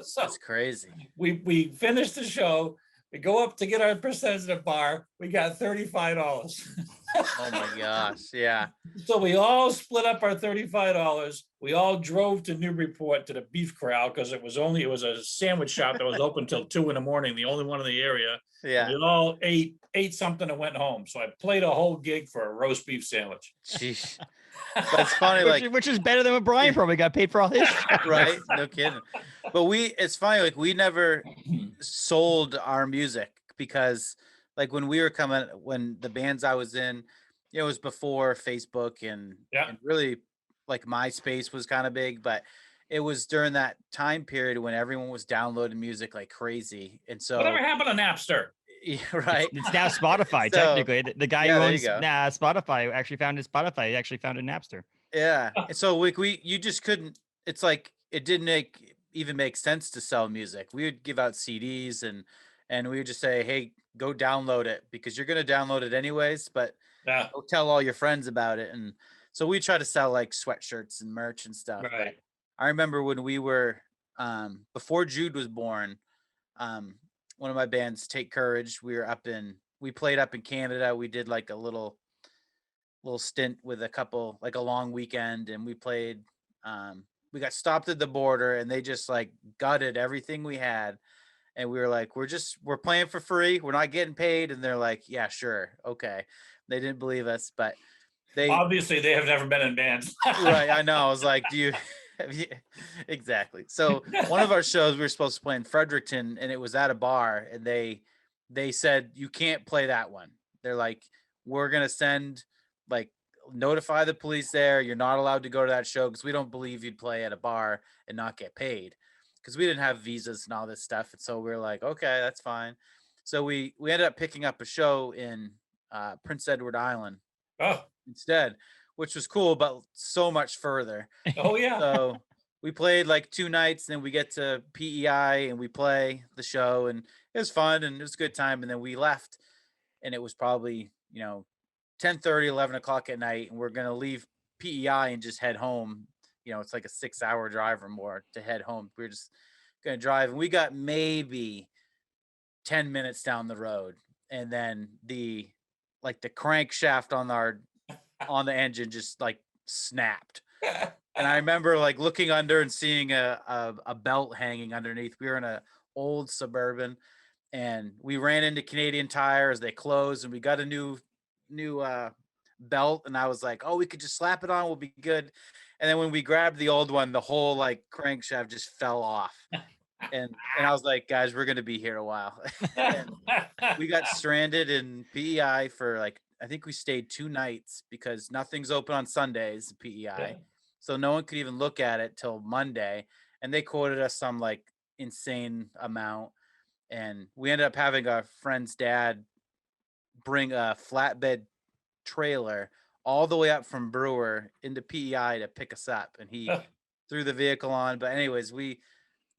So that's crazy. We finished the show. We go up to get our percentage at the bar. We got $35. Oh my gosh. Yeah. So we all split up our $35. We all drove to Newburyport to the Beef Corral because it was a sandwich shop that was open till 2 a.m, the only one in the area. Yeah. We all ate something and went home. So I played a whole gig for a roast beef sandwich. Jeez. That's funny, which is better than what Brian probably got paid for all his shows. Right? No kidding. But it's funny, like we never sold our music because like when the bands I was in, it was before Facebook and really like MySpace was kind of big, but it was during that time period when everyone was downloading music like crazy. And so whatever happened to Napster? Yeah, right. It's now Spotify. Technically, the guy who owns Spotify actually founded Spotify. He actually founded Napster. Yeah, and so you just couldn't. It's like it didn't even make sense to sell music. We would give out CDs and we would just say, "Hey, go download it because you're gonna download it anyways." But go tell all your friends about it. And so we try to sell like sweatshirts and merch and stuff. Right. But I remember when we were before Jude was born. One of my bands, Take Courage, we played up in Canada. We did like a little stint with a long weekend, and we played, we got stopped at the border and they just like gutted everything we had. And we were like, we're playing for free. We're not getting paid. And they're like, yeah, sure. Okay. They didn't believe us, but obviously they have never been in bands. Right. I know. I was like, exactly. So one of our shows we were supposed to play in Fredericton, and it was at a bar, and they said you can't play that one. They're like, we're gonna notify the police there. You're not allowed to go to that show because we don't believe you'd play at a bar and not get paid, because we didn't have visas and all this stuff. And so we were like, okay, that's fine. So we ended up picking up a show in Prince Edward Island instead, which was cool, but so much further. Oh yeah. So we played like 2 nights, then we get to PEI and we play the show, and it was fun and it was a good time. And then we left, and it was probably 10:30, 11 o'clock at night, and we're gonna leave PEI and just head home. It's like a 6-hour drive or more to head home. We are just gonna drive, and we got maybe 10 minutes down the road, and then the crankshaft on the engine just like snapped. And I remember like looking under and seeing a belt hanging underneath. We were in a old Suburban, and we ran into Canadian Tire as they closed, and we got a new belt. And I was like, oh, we could just slap it on, we'll be good. And then when we grabbed the old one, the whole like crankshaft just fell off. And I was like, guys, we're gonna be here a while. And we got stranded in PEI for like, I think we stayed 2 nights because nothing's open on Sundays, PEI. Yeah. So no one could even look at it till Monday. And they quoted us some like insane amount. And we ended up having our friend's dad bring a flatbed trailer all the way up from Brewer into PEI to pick us up. And he threw the vehicle on. But anyways, we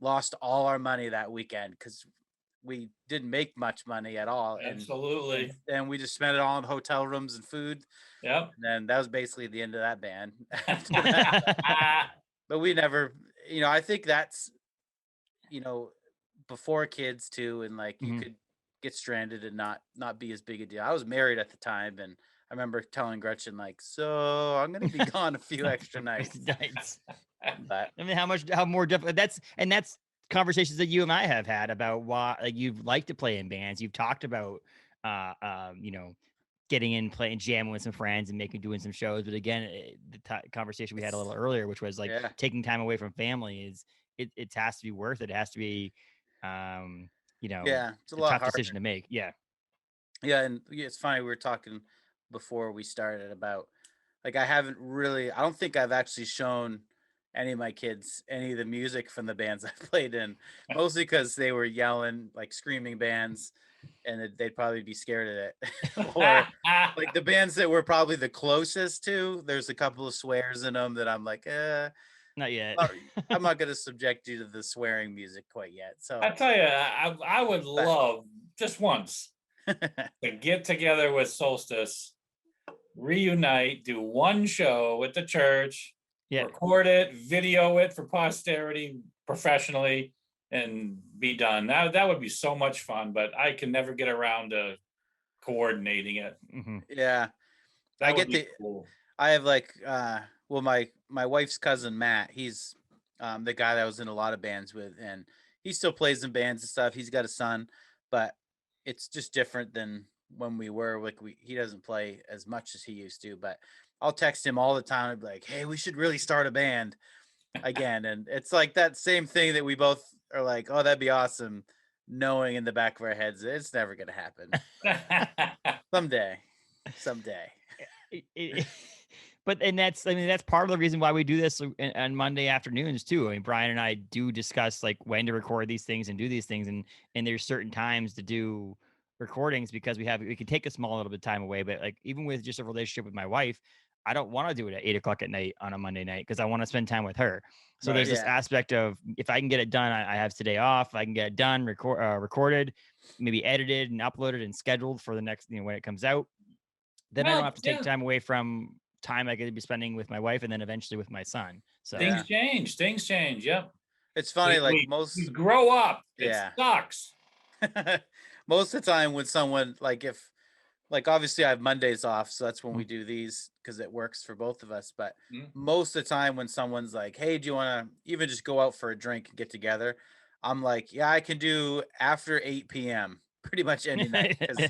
lost all our money that weekend because we didn't make much money at all. Absolutely. And we just spent it all on hotel rooms and food. Yep. And then that was basically the end of that band. But we never, I think that's, before kids too. And like you could get stranded and not be as big a deal. I was married at the time, and I remember telling Gretchen like, so I'm going to be gone a few extra nights. But I mean, how more difficult that's conversations that you and I have had about why like you've liked to play in bands. You've talked about getting in, playing, jamming with some friends and doing some shows. But again, the conversation we had a little earlier, which was like taking time away from family, is it has to be worth it. It has to be it's a tough harder decision to make. Yeah, and it's funny, we were talking before we started about like I don't think I've actually shown any of my kids any of the music from the bands I played in, mostly because they were yelling, like screaming bands, and they'd probably be scared of it. Or like the bands that were probably the closest to, there's a couple of swears in them that I'm like, not yet. I'm not going to subject you to the swearing music quite yet. So I tell you, I would love just once to get together with Solstice, reunite, do one show with the church, record it, video it for posterity professionally, and be done. That would be so much fun, but I can never get around to coordinating it. Yeah, I get cool. I have like my wife's cousin Matt, he's the guy that I was in a lot of bands with, and he still plays in bands and stuff. He's got a son, but it's just different than when we were like he doesn't play as much as he used to. But I'll text him all the time and be like, hey, we should really start a band again. And it's like that same thing that we both are like, oh, that'd be awesome, knowing in the back of our heads it's never gonna happen. Someday. But that's part of the reason why we do this on Monday afternoons too. I mean, Brian and I do discuss like when to record these things and do these things, and there's certain times to do recordings because we can take a small little bit of time away. But like even with just a relationship with my wife, I don't want to do it at 8 o'clock at night on a Monday night because I want to spend time with her. So there's this aspect of if I can get it done, I have today off. I can get it done, recorded, maybe edited and uploaded and scheduled for the next, when it comes out. Then I don't have to take time away from time I could be spending with my wife and then eventually with my son. So things change. Yep. It's funny. We grow up. It sucks. Most of the time when someone obviously I have Mondays off, so that's when we do these because it works for both of us. But most of the time when someone's like, hey, do you want to even just go out for a drink and get together? I'm like, yeah, I can do after 8 p.m. pretty much any night. Because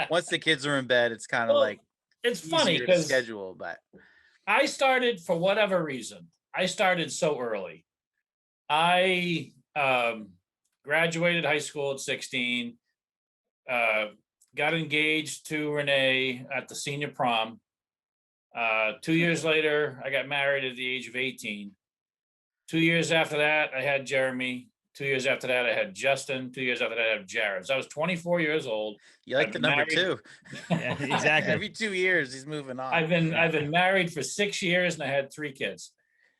once the kids are in bed, it's kind of like, it's funny because schedule. But I started, for whatever reason, I started so early. I graduated high school at 16, got engaged to Renee at the senior prom. 2 years later, I got married at the age of 18. 2 years after that, I had Jeremy. 2 years after that, I had Justin. 2 years after that, I had Jared. So I was 24 24 You like the number 2. Yeah, exactly. Every 2 years, he's moving on. I've been married for 6 years and I had 3 kids.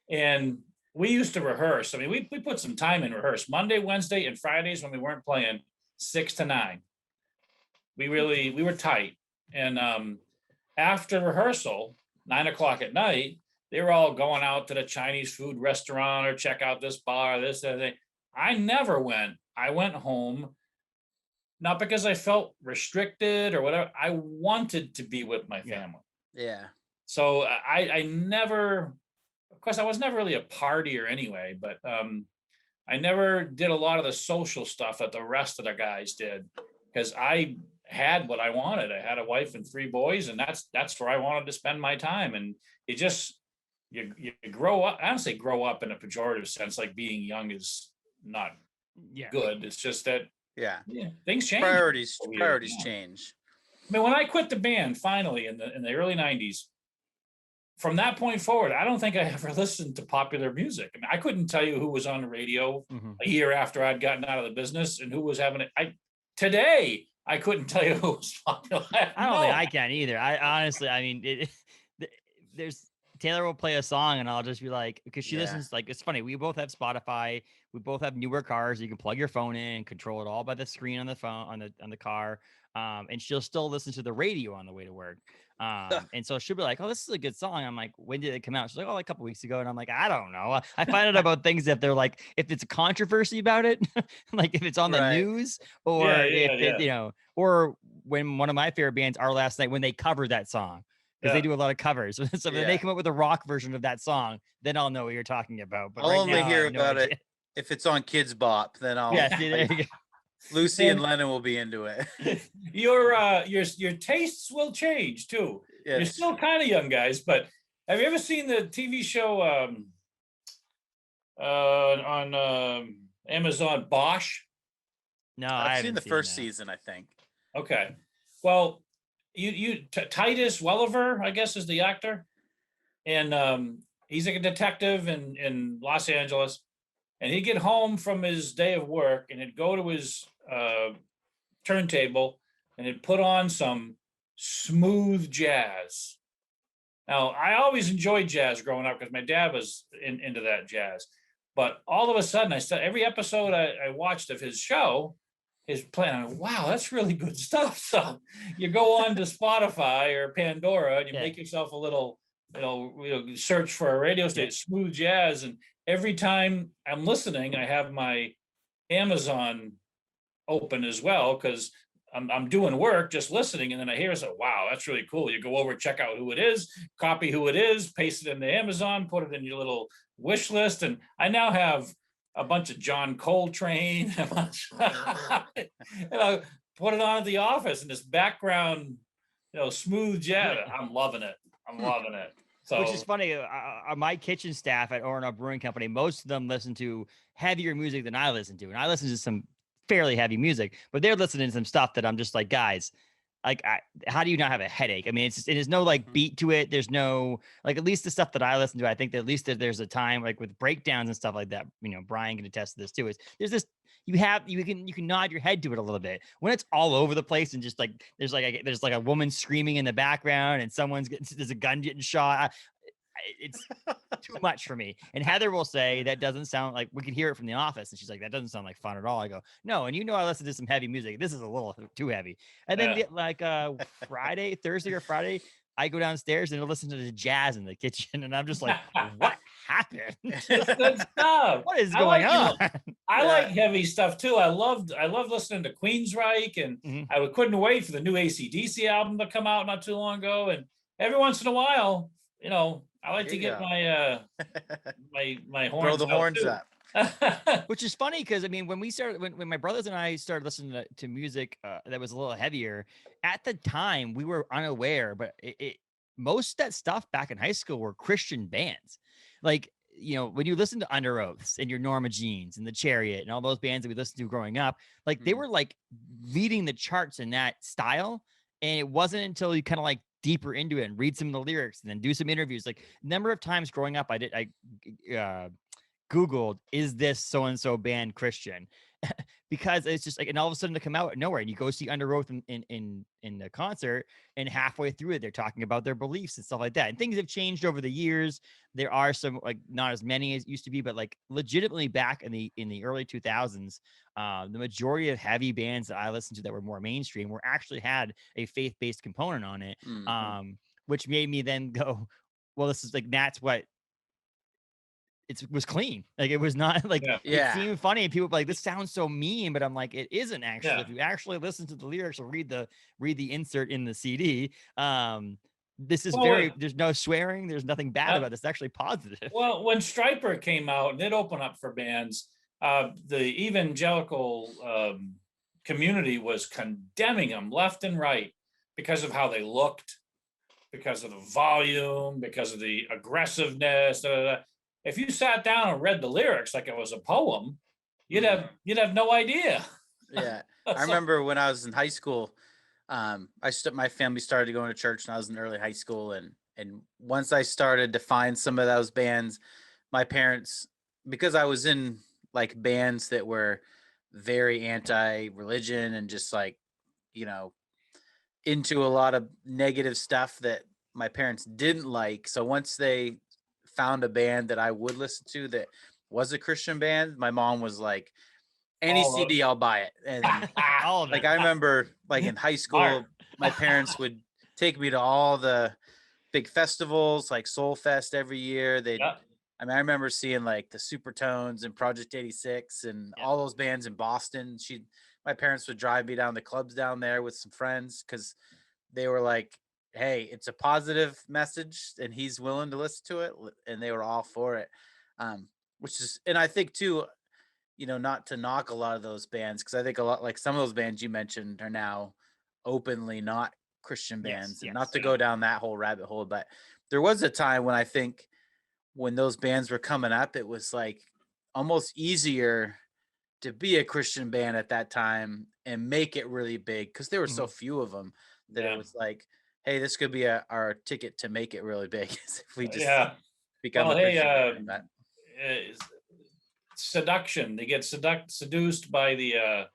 And we used to rehearse. I mean, we put some time in rehearse. Monday, Wednesday, and Fridays when we weren't playing, 6 to 9. We were tight. And after rehearsal, 9 o'clock at night, they were all going out to the Chinese food restaurant or check out this bar, this, that, thing. I never went. I went home, not because I felt restricted or whatever. I wanted to be with my family. Yeah. So I never, of course, I was never really a partier anyway, but I never did a lot of the social stuff that the rest of the guys did because I had what I wanted. I had a wife and 3 boys, and that's where I wanted to spend my time. And it just, you grow up. I don't say grow up in a pejorative sense, like being young is not good. It's just that things change. Priorities change. I mean, when I quit the band finally in the early 90s, from that point forward, I don't think I ever listened to popular music. I mean, I couldn't tell you who was on the radio a year after I'd gotten out of the business and who was having it. Today, I couldn't tell you who was popular. I don't think I can either. I honestly, I mean, there's Taylor will play a song and I'll just be like, because she listens, like, it's funny. We both have Spotify. We both have newer cars. You can plug your phone in and control it all by the screen on the phone, on the car. And she'll still listen to the radio on the way to work. And so she'll be like, oh, this is a good song. I'm like, when did it come out? She's like, oh, like a couple weeks ago. And I'm like, I don't know. I find out about things if they're like, if it's a controversy about it, like if it's on the news or it, you know, or when one of my favorite bands, Our Last Night, when they cover that song. Because they do a lot of covers. So when they come up with a rock version of that song, then I'll know what you're talking about. But I'll only hear about it if it's on Kids Bop. Then I'll. Yeah, see, there you go. Lucy and Lennon will be into it. Your tastes will change too. Yes. You're still kind of young guys, but have you ever seen the TV show on Amazon, Bosch? No, I've seen the first season, I think. Okay, well. Titus Welliver, I guess, is the actor, and he's like a detective in Los Angeles, and he'd get home from his day of work and he'd go to his turntable and he'd put on some smooth jazz. Now, I always enjoyed jazz growing up because my dad was into that jazz, but all of a sudden, every episode I watched of his show. Is playing. Wow, that's really good stuff. So you go on to Spotify or Pandora and you make yourself a little, search for a radio station, smooth jazz. And every time I'm listening, I have my Amazon open as well because I'm doing work, just listening, and then I hear it. Wow, that's really cool. You go over, check out who it is, copy who it is, paste it into Amazon, put it in your little wish list, and I now have a bunch of John Coltrane, put it on at the office in this background, smooth jazz. I'm loving it. So, which is funny. My kitchen staff at Orono Brewing Company, most of them listen to heavier music than I listen to, and I listen to some fairly heavy music, but they're listening to some stuff that I'm just like, guys. Like, how do you not have a headache? I mean, it is no like beat to it. There's no like, at least the stuff that I listen to, I think that at least there's a time like with breakdowns and stuff like that. Brian can attest to this too. There's this, you can nod your head to it a little bit when it's all over the place and just like there's like a woman screaming in the background and there's a gun getting shot. It's too much for me. And Heather will say that doesn't sound like, we can hear it from the office, and she's like, that doesn't sound like fun at all. I go, no, and I listen to some heavy music. This is a little too heavy. And then Thursday or Friday, I go downstairs and I listen to the jazz in the kitchen, and I'm just like, what happened? It's good stuff. What is going on? I like heavy stuff too. I love listening to Queensryche, and I couldn't wait for the new AC/DC album to come out not too long ago. And every once in a while, I like to get my my horns. Throw the horns up. Which is funny because I mean, when my brothers and I started listening to music that was a little heavier, at the time we were unaware, but most of that stuff back in high school were Christian bands. Like, when you listen to Under Oaths and your Norma Jeans and the Chariot and all those bands that we listened to growing up, like they were like leading the charts in that style. And it wasn't until you kind of like deeper into it and read some of the lyrics and then do some interviews. Like, number of times growing up, I Googled, is this so and so band Christian? Because it's just like, and all of a sudden they come out of nowhere, and you go see Under Oath in the concert, and halfway through it, they're talking about their beliefs and stuff like that. And things have changed over the years. There are some, like, not as many as used to be, but like legitimately back in the early 2000s, the majority of heavy bands that I listened to that were more mainstream were actually had a faith-based component on it, which made me then go, well, this is like, that's what it was clean. Like, it was not like, it seemed funny, and people were like, this sounds so mean, but I'm like, it isn't actually. If you actually listen to the lyrics or read the insert in the CD, this is there's no swearing, there's nothing bad about this. It's actually positive. Well, when Stryper came out and it opened up for bands, the evangelical community was condemning them left and right because of how they looked, because of the volume, because of the aggressiveness. If you sat down and read the lyrics like it was a poem, you'd have no idea. Yeah. I remember when I was in high school, my family started going to church when I was in early high school, and once I started to find some of those bands, my parents, because I was in like bands that were very anti-religion and just like, into a lot of negative stuff that my parents didn't like. So once they found a band that I would listen to that was a Christian band, my mom was like, any CD, I'll buy it. And like, I remember like in high school, my parents would take me to all the big festivals like Soul Fest every year. I mean, I remember seeing like the Supertones and Project 86 and all those bands in Boston. My parents would drive me down the clubs down there with some friends, because they were like, hey, it's a positive message and he's willing to listen to it. And they were all for it. Which is, and I think too, not to knock a lot of those bands, because I think a lot, like some of those bands you mentioned are now openly not Christian bands, and not to go down that whole rabbit hole, but there was a time when I think when those bands were coming up, it was like almost easier to be a Christian band at that time and make it really big, because there were so few of them that it was like, hey, this could be our ticket to make it really big if we just become a Christian band. Seduction. They get seduced by the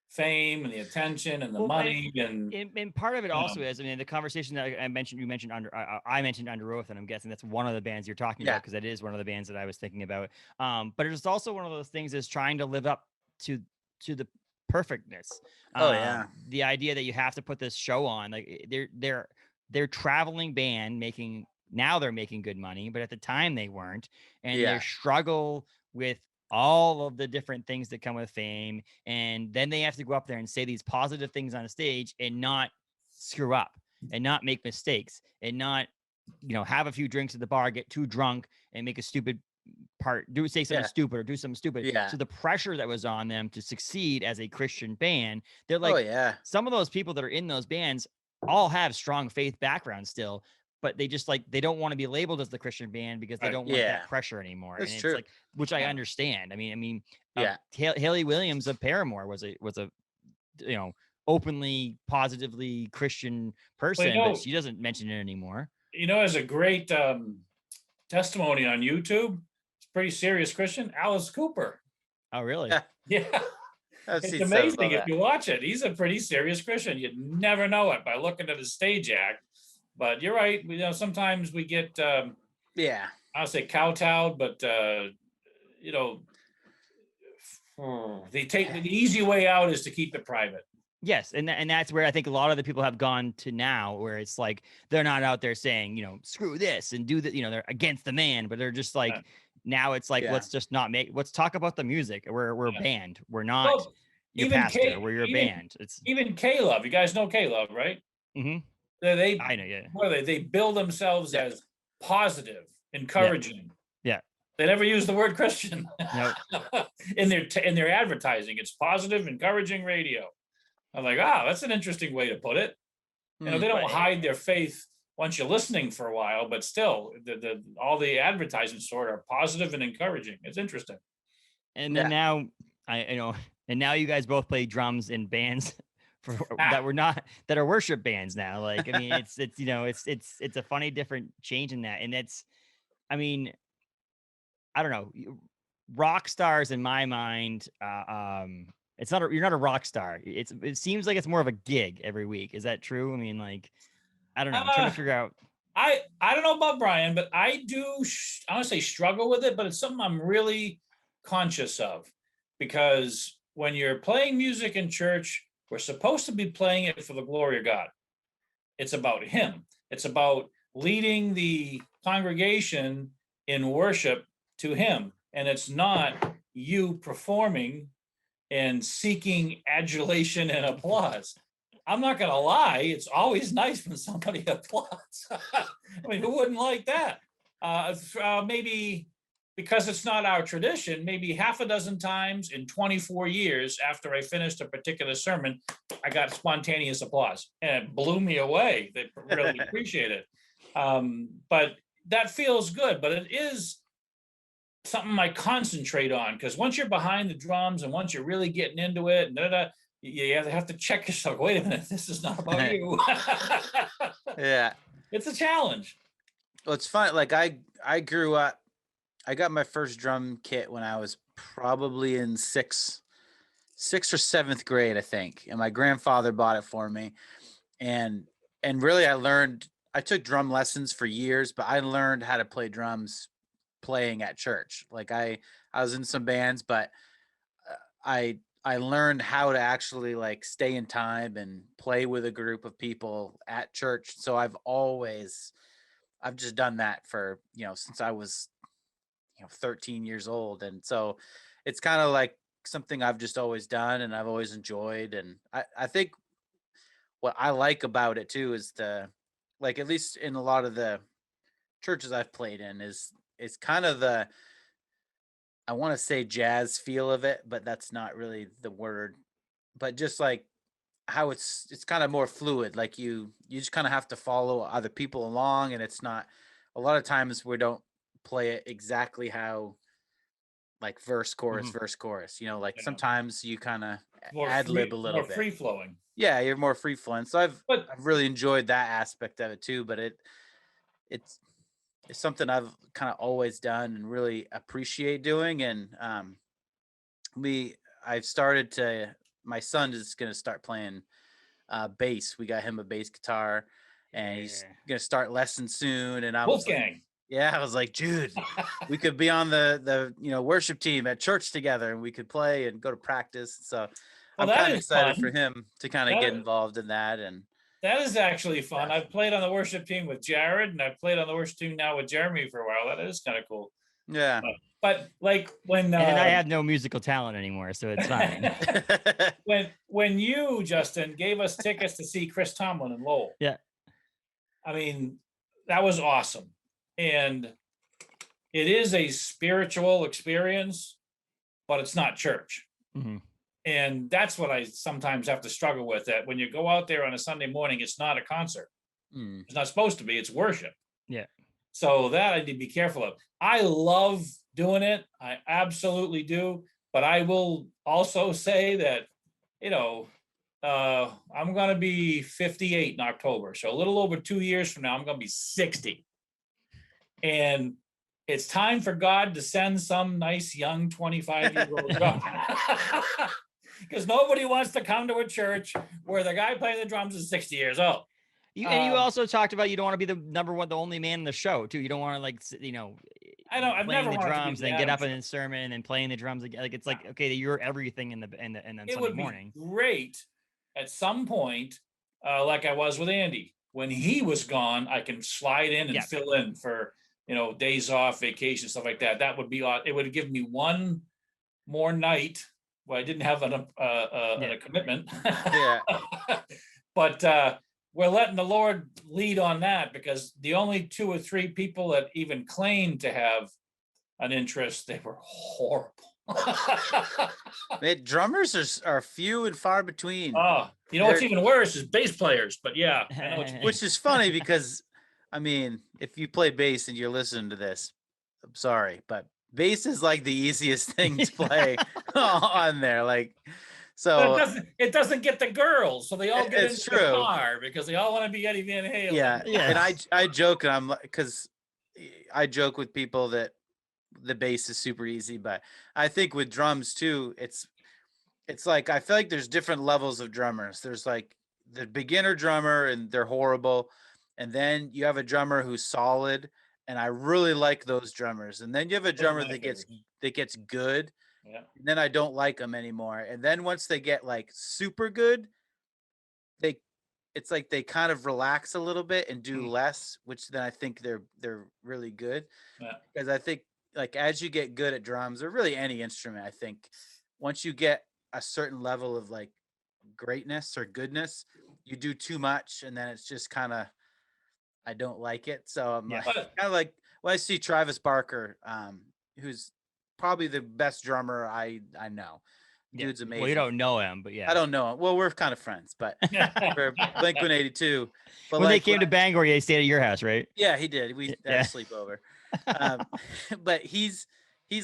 fame and the attention and the money, and part of it also is, I mean, the conversation that I mentioned, I mentioned Under Oath, and I'm guessing that's one of the bands you're talking about, because that is one of the bands that I was thinking about. But it's also one of those things is trying to live up to the perfectness. The idea that you have to put this show on, like they're traveling band they're making good money, but at the time they weren't, and their struggle with all of the different things that come with fame, and then they have to go up there and say these positive things on a stage and not screw up and not make mistakes and not have a few drinks at the bar, get too drunk and make a stupid say something stupid or do something stupid. So the pressure that was on them to succeed as a Christian band, they're like, some of those people that are in those bands all have strong faith backgrounds still, but they just like, they don't want to be labeled as the Christian band because they don't want that pressure anymore. That's and true. It's like, which I understand. I mean, Haley Williams of Paramore was a openly positively Christian person, but she doesn't mention it anymore. There's a great testimony on YouTube. It's pretty serious Christian, Alice Cooper. Oh, really? Yeah. It's amazing if you watch it. He's a pretty serious Christian. You'd never know it by looking at his stage act. But you're right. Sometimes we get, I'll say kowtowed, but the easy way out is to keep it private. Yes, and that's where I think a lot of the people have gone to now, where it's like they're not out there saying, screw this and do that, they're against the man, but they're just like, now it's like, let's just let's talk about the music. We're a band. We're not your pastor. We're your band. It's even K-Love. You guys know K-Love, right? Mm-hmm. I know, yeah. What are they bill themselves as positive, encouraging. Yeah. They never use the word Christian. No. in their advertising, it's positive, encouraging radio. I'm like, that's an interesting way to put it. They don't hide their faith once you're listening for a while, but still, all the advertisements sort are positive and encouraging. It's interesting. And then now, and now you guys both play drums in bands that are worship bands now. Like, I mean, it's a funny different change in that, and I mean, I don't know. rock stars in my mind, it's not you're not a rock star. It seems like it's more of a gig every week. Is that true? I mean, like, I don't know. I'm trying to figure out. I don't know about Brian, but I do. I don't say struggle with it, but it's something I'm really conscious of, because when you're playing music in church, we're supposed to be playing it for the glory of God. It's about Him. It's about leading the congregation in worship to Him, and it's not you performing and seeking adulation and applause. I'm not going to lie, it's always nice when somebody applauds. I mean, who wouldn't like that? Maybe because it's not our tradition, maybe half a dozen times in 24 years after I finished a particular sermon, I got spontaneous applause, and it blew me away. They really appreciate it. But that feels good, but it is something I concentrate on, because once you're behind the drums and once you're really getting into it, you have to check yourself. Wait a minute, this is not about you. Yeah, it's a challenge. Well, it's fun. Like I grew up. I got my first drum kit when I was probably in sixth or seventh grade, I think, and my grandfather bought it for me. And really, I took drum lessons for years, but I learned how to play drums playing at church. Like I was in some bands, but I learned how to actually like stay in time and play with a group of people at church. So I've just done that for, since I was 13 years old. And so it's kind of like something I've just always done and I've always enjoyed. And I think what I like about it too is like, at least in a lot of the churches I've played in, is it's kind of I want to say jazz feel of it, but that's not really the word, but just like how it's kind of more fluid. Like you just kind of have to follow other people along, and it's not, a lot of times we don't play it exactly how, like verse chorus verse chorus, like sometimes you kind of ad lib a little bit, free flowing. Yeah, you're more free flowing. So I've really enjoyed that aspect of it too, but it's something I've kind of always done and really appreciate doing. And I've started to, my son is going to start playing bass. We got him a bass guitar, and he's going to start lessons soon. And I was Wolfgang. I was like, dude, we could be on the worship team at church together, and we could play and go to practice. So I'm kind of excited for him to kind of get involved in that. And that is actually fun. I've played on the worship team with Jared, and I've played on the worship team now with Jeremy for a while. That is kind of cool. Yeah. But like when and I have no musical talent anymore, so it's fine. when you, Justin, gave us tickets to see Chris Tomlin in Lowell. Yeah. I mean, that was awesome. And it is a spiritual experience, but it's not church. Mm-hmm. And that's what I sometimes have to struggle with, that when you go out there on a Sunday morning, it's not a concert. It's not supposed to be, it's worship. Yeah. So that I need to be careful of. I love doing it. I absolutely do. But I will also say that, I'm going to be 58 in October. So a little over 2 years from now, I'm going to be 60. And it's time for God to send some nice young 25-year-old drummer. Because nobody wants to come to a church where the guy playing the drums is 60 years old. And you also talked about you don't want to be the only man in the show too. You don't want to I know, I've playing never the drums and then get up in a the sermon and playing the drums. Like it's like, okay, you're everything in the Sunday morning. It would be great at some point, like I was with Andy. When he was gone, I can slide in and fill in for days off, vacation, stuff like that. That would be it would give me one more night. Well, I didn't have a commitment. Yeah. But we're letting the Lord lead on that, because the only 2 or 3 people that even claimed to have an interest, they were horrible. Man, drummers are few and far between. Oh, what's even worse is bass players. But yeah, I know which is funny because, I mean, if you play bass and you're listening to this, I'm sorry, but bass is like the easiest thing to play on there. Like, so it doesn't get the girls, so they all get into the car because they all want to be Eddie Van Halen. Yeah. And I joke, and because I joke with people that the bass is super easy. But I think with drums too, it's like I feel like there's different levels of drummers. There's like the beginner drummer and they're horrible, and then you have a drummer who's solid, and I really like those drummers. And then you have a drummer that gets good, yeah. and then I don't like them anymore. And then once they get like super good, it's like they kind of relax a little bit and do less, which then I think they're really good. Yeah. Because I think like as you get good at drums or really any instrument, I think once you get a certain level of like greatness or goodness, you do too much and then it's just kind of I don't like it. So I'm Yeah. kind of like when I see Travis Barker, who's probably the best drummer I know. Dude's amazing. Well, you don't know him, but yeah. I don't know him. Well, we're kind of friends, but for Blink-182. But when like, they came to Bangor, they stayed at your house, right? Yeah, he did. We had a sleepover. But he's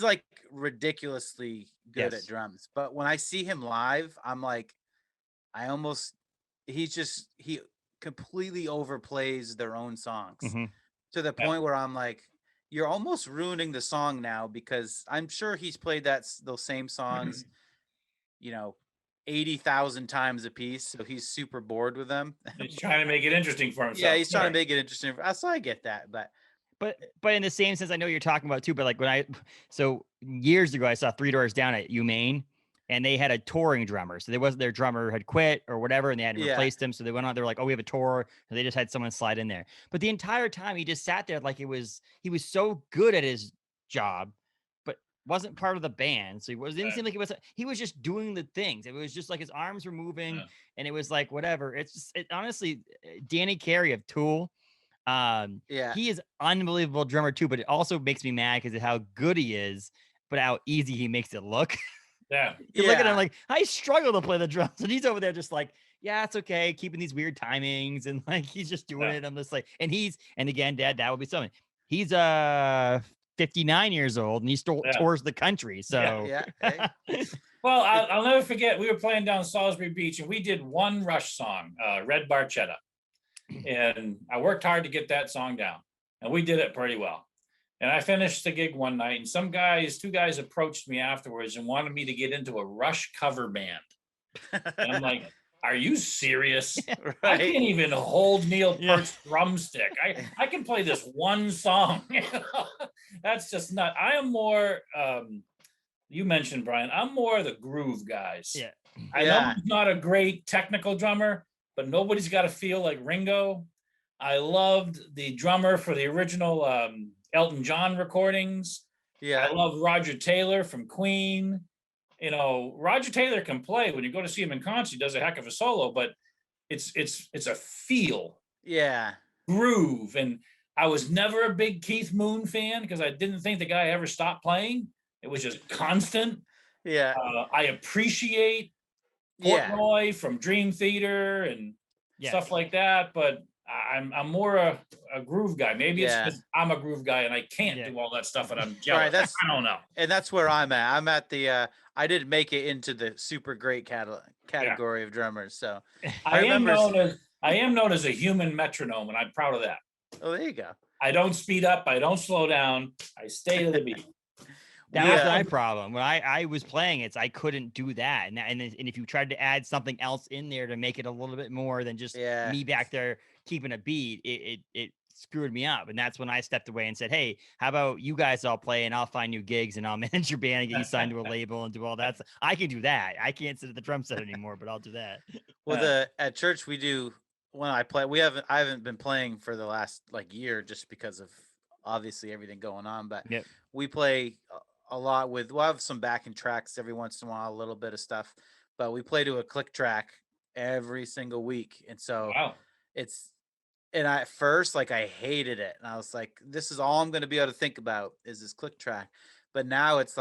like ridiculously good at drums. But when I see him live, I'm like, he completely overplays their own songs to the point where I'm like, you're almost ruining the song now, because I'm sure he's played those same songs, 80,000 times a piece. So he's super bored with them. He's trying to make it interesting for himself. Yeah, he's trying to make it interesting. So I get that, but in the same sense, I know you're talking about too, but like so years ago, I saw Three Doors Down at UMaine, and they had a touring drummer. So their drummer had quit or whatever, and they hadn't replaced him. So they went on, they were like, oh, we have a tour. And they just had someone slide in there. But the entire time he just sat there like he was so good at his job, but wasn't part of the band. So didn't seem like he was just doing the things. It was just like his arms were moving and it was like, whatever. Honestly, Danny Carey of Tool, he is unbelievable drummer too, but it also makes me mad because of how good he is, but how easy he makes it look. Yeah. You look at him like, I struggle to play the drums, and he's over there just like, yeah, it's okay, keeping these weird timings, and like he's just doing it. I'm just like, and again, Dad, that would be something. He's 59 years old, and he still tours the country. So Well, I'll never forget. We were playing down Salisbury Beach, and we did one Rush song, Red Barchetta, and I worked hard to get that song down, and we did it pretty well. And I finished the gig one night, and two guys approached me afterwards and wanted me to get into a Rush cover band. And I'm like, are you serious? Right. I can't even hold Neil Peart's drumstick. I can play this one song. That's just not. I am more, you mentioned, Brian, I'm more the groove guys. Yeah. I know he's not a great technical drummer, but nobody's got to feel like Ringo. I loved the drummer for the original Elton John recordings. Yeah. I love Roger Taylor from Queen. Roger Taylor can play. When you go to see him in concert, he does a heck of a solo, but it's a feel. Yeah. Groove. And I was never a big Keith Moon fan because I didn't think the guy ever stopped playing. It was just constant. Yeah. I appreciate Portnoy from Dream Theater and stuff like that, but I'm more a groove guy. Maybe it's because I'm a groove guy and I can't do all that stuff and I'm jealous. Right, I don't know. And that's where I'm at. I'm at the I didn't make it into the super great category of drummers. So I am known as a human metronome, and I'm proud of that. Oh, there you go. I don't speed up. I don't slow down. I stay to the beat. That was my problem. When I was playing it, I couldn't do that. And if you tried to add something else in there to make it a little bit more than just me back there keeping a beat, it screwed me up. And that's when I stepped away and said, hey, how about you guys all play and I'll find new gigs and I'll manage your band and get you signed to a label and do all that. I can do that. I can't sit at the drum set anymore, but I'll do that. Well, at church we do, when I play, I haven't been playing for the last year just because of obviously everything going on, but we play a lot we'll have some backing tracks every once in a while, a little bit of stuff, but we play to a click track every single week. And so and at first, I hated it. And I was like, this is all I'm going to be able to think about is this click track. But now it's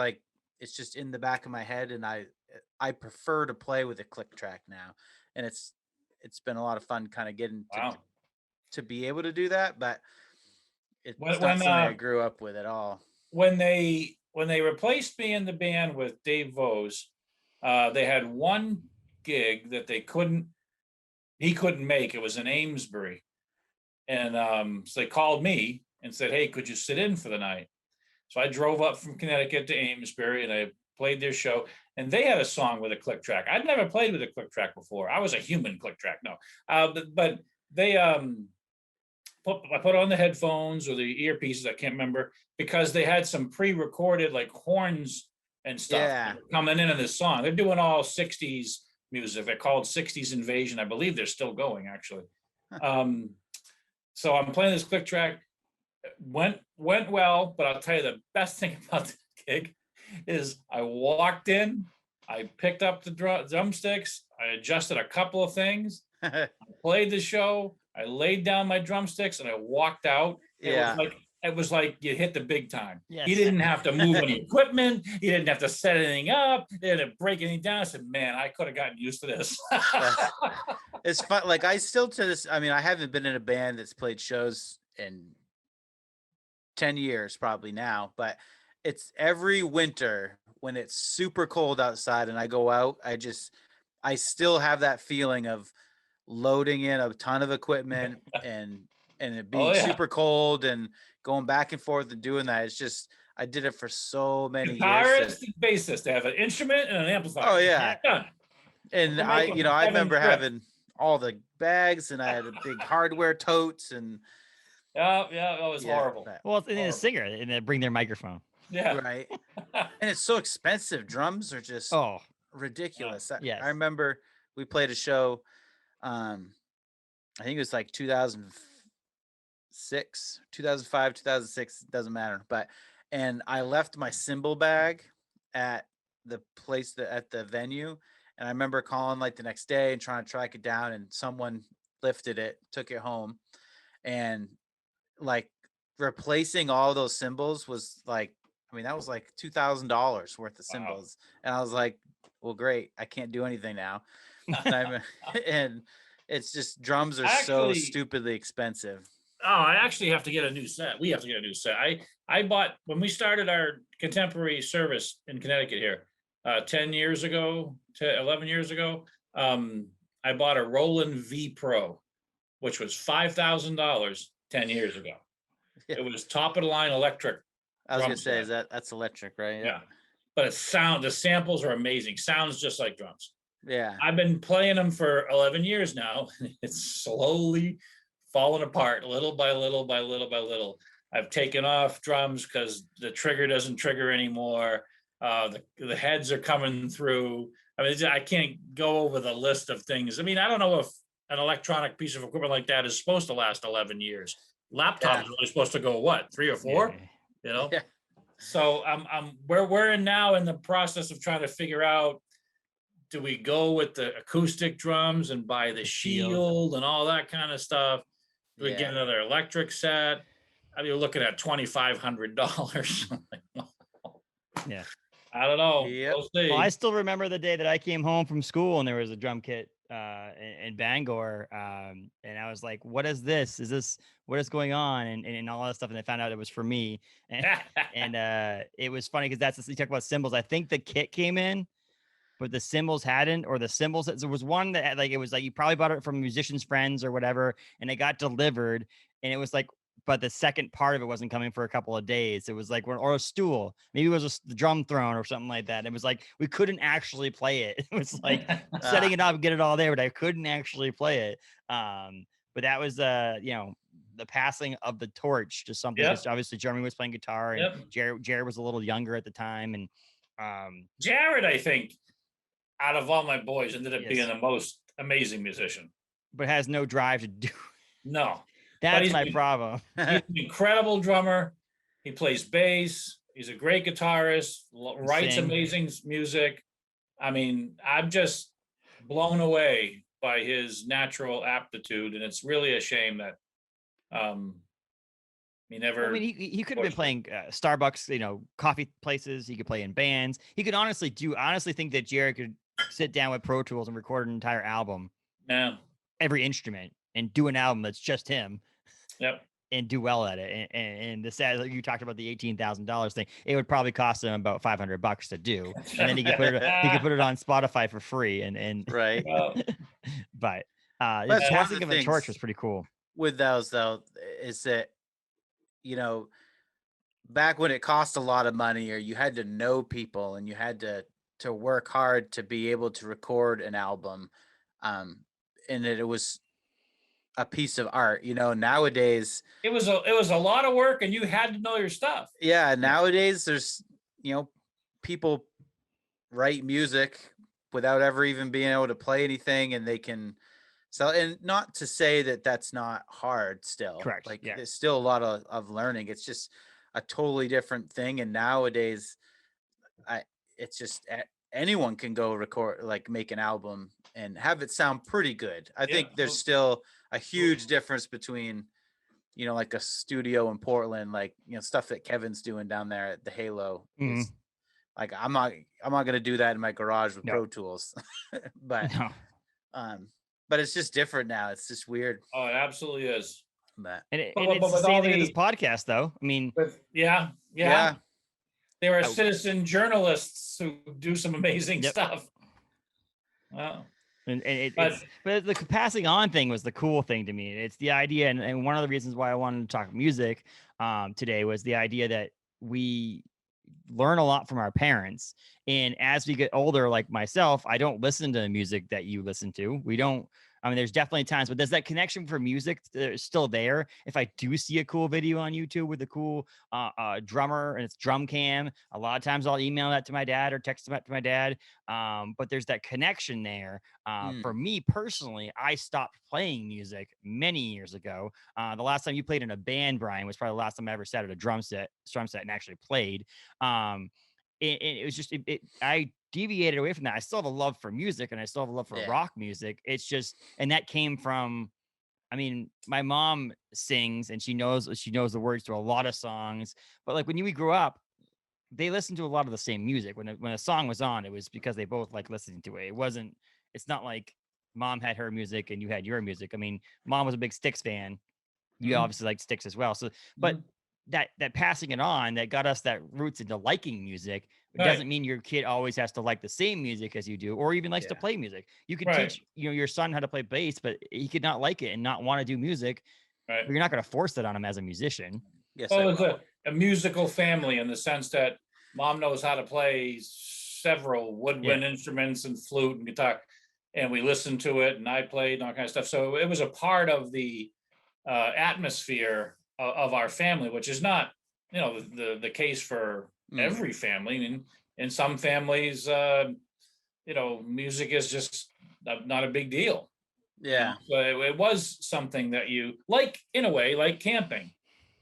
it's just in the back of my head. And I prefer to play with a click track now. And it's been a lot of fun kind of getting to be able to do that. But it's not something I grew up with at all. When they replaced me in the band with Dave Vose, they had one gig that he couldn't make. It was in Amesbury. And so they called me and said, hey, could you sit in for the night? So I drove up from Connecticut to Amesbury and I played their show. And they had a song with a click track. I'd never played with a click track before. I was a human click track, no. But they I put on the headphones or the earpieces, I can't remember, because they had some pre-recorded like horns and stuff coming in this song. They're doing all 60s music. They're called 60s Invasion. I believe they're still going, actually. So I'm playing this click track. Went well, but I'll tell you the best thing about the gig is I walked in, I picked up the drumsticks, I adjusted a couple of things, I played the show, I laid down my drumsticks, and I walked out. It was like you hit the big time. Yes. You didn't have to move any equipment. You didn't have to set anything up. You didn't break anything down. I said, man, I could have gotten used to this. It's fun. Like I still to this, I mean, I haven't been in a band that's played shows in 10 years probably now, but it's every winter when it's super cold outside and I go out, I still have that feeling of loading in a ton of equipment and it being super cold and going back and forth and doing that. It's just, I did it for so many years. Guitarist and bassist, they have an instrument and an amplifier. Oh yeah. And I remember having all the bags and I had a big hardware totes and yeah, it was horrible. Well, and a singer and they bring their microphone. Yeah. Right. And it's so expensive. Drums are just ridiculous. I remember we played a show. I think it was like 2006, 2005, 2006. It doesn't matter. And I left my cymbal bag at the place at the venue. And I remember calling like the next day and trying to track it down. And someone lifted it, took it home. And like replacing all those cymbals was like, I mean, that was like $2,000 worth of cymbals. Wow. And I was like, well, great. I can't do anything now. And it's just drums are so stupidly expensive. Oh, I actually have to get a new set. We have to get a new set. I bought, when we started our contemporary service in Connecticut here 10 years ago, 11 years ago, I bought a Roland V Pro, which was $5,000 10 years ago. Yeah. It was top of the line electric. I was gonna say, that's electric, right? Yeah. But the samples are amazing. Sounds just like drums. Yeah. I've been playing them for 11 years now. It's slowly falling apart little by little by little by little. I've taken off drums because the trigger doesn't trigger anymore. The heads are coming through. I mean, I can't go over the list of things. I mean, I don't know if an electronic piece of equipment like that is supposed to last 11 years. Laptops are only supposed to go, what, 3 or 4? Yeah. You know? Yeah. So we're now in the process of trying to figure out, do we go with the acoustic drums and buy the shield and all that kind of stuff? Do we get another electric set? I mean, you're looking at $2,500. Yeah. I don't know. Yep. We'll see. Well, I still remember the day that I came home from school and there was a drum kit in Bangor. And I was like, what is this? What is going on? And all that stuff. And I found out it was for me. And it was funny because you talk about cymbals. I think the kit came in, but the cymbals hadn't, or the cymbals. There was one that it was like, you probably bought it from musicians' friends or whatever. And it got delivered and it was like, but the second part of it wasn't coming for a couple of days. It was like, or a stool, maybe it was the drum throne or something like that. It was like, we couldn't actually play it. It was like setting it up, get it all there, but I couldn't actually play it. But that was, the passing of the torch to something. Yep. Obviously Jeremy was playing guitar and Jared was a little younger at the time. And Jared, I think out of all my boys ended up being the most amazing musician, but has no drive to do. No. That's my problem. He's an incredible drummer. He plays bass. He's a great guitarist, writes amazing music. I mean, I'm just blown away by his natural aptitude. And it's really a shame that he never... I mean, he could have been playing Starbucks, coffee places. He could play in bands. He could honestly think that Jared could sit down with Pro Tools and record an entire album. Yeah. Every instrument and do an album that's just him. Yep. And do well at it. And the sad, you talked about the $18,000 thing. It would probably cost him about $500 to do, and then he could put it on Spotify for free. And right. But the passing of the torch was pretty cool. With those though, is that back when it cost a lot of money, or you had to know people and you had to work hard to be able to record an album, um, and it was a piece of art. Nowadays, it was a lot of work, and you had to know your stuff. yeah, nowadays there's people write music without ever even being able to play anything, and they can sell. And not to say that that's not hard still. Correct. Like, yeah. there's still a lot of learning. It's just a totally different thing. And nowadays, it's just anyone can go record, like make an album and have it sound pretty good. I think there's still a huge difference between, like a studio in Portland, like, stuff that Kevin's doing down there at the Halo is like, I'm not going to do that in my garage with Pro Tools, but it's just different now. It's just weird. Oh, it absolutely is. And it's the same thing with this podcast, though. I mean, yeah. There are citizen journalists who do some amazing stuff. Wow. But the passing on thing was the cool thing to me. It's the idea, and one of the reasons why I wanted to talk music today was the idea that we learn a lot from our parents. And as we get older, like myself, I don't listen to the music that you listen to. There's definitely times, but there's that connection for music that's still there. If I do see a cool video on YouTube with a cool drummer and it's drum cam, a lot of times I'll email that to my dad or text that to my dad. But there's that connection there. For me personally, I stopped playing music many years ago. The last time you played in a band, Brian, was probably the last time I ever sat at a drum set and actually played. It was just, I deviated away from that. I still have a love for music and I still have a love for rock music. It's just, and that came from, my mom sings and she knows the words to a lot of songs, but like when we grew up, they listened to a lot of the same music. When a song was on, it was because they both like listening to it. It's not like mom had her music and you had your music. Mom was a big Styx fan. You obviously like Styx as well. So, but that passing it on, that got us that roots into liking music. It doesn't mean your kid always has to like the same music as you do, or even likes to play music. You could teach, your son how to play bass, but he could not like it and not want to do music. But you're not going to force it on him as a musician. Yes. Well, it's a musical family in the sense that mom knows how to play several woodwind instruments and flute and guitar, and we listened to it and I played and all kind of stuff. So it was a part of the atmosphere of our family, which is not, the case for every family. In some families, music is just not a big deal. Yeah. So it was something that you like, in a way, like camping.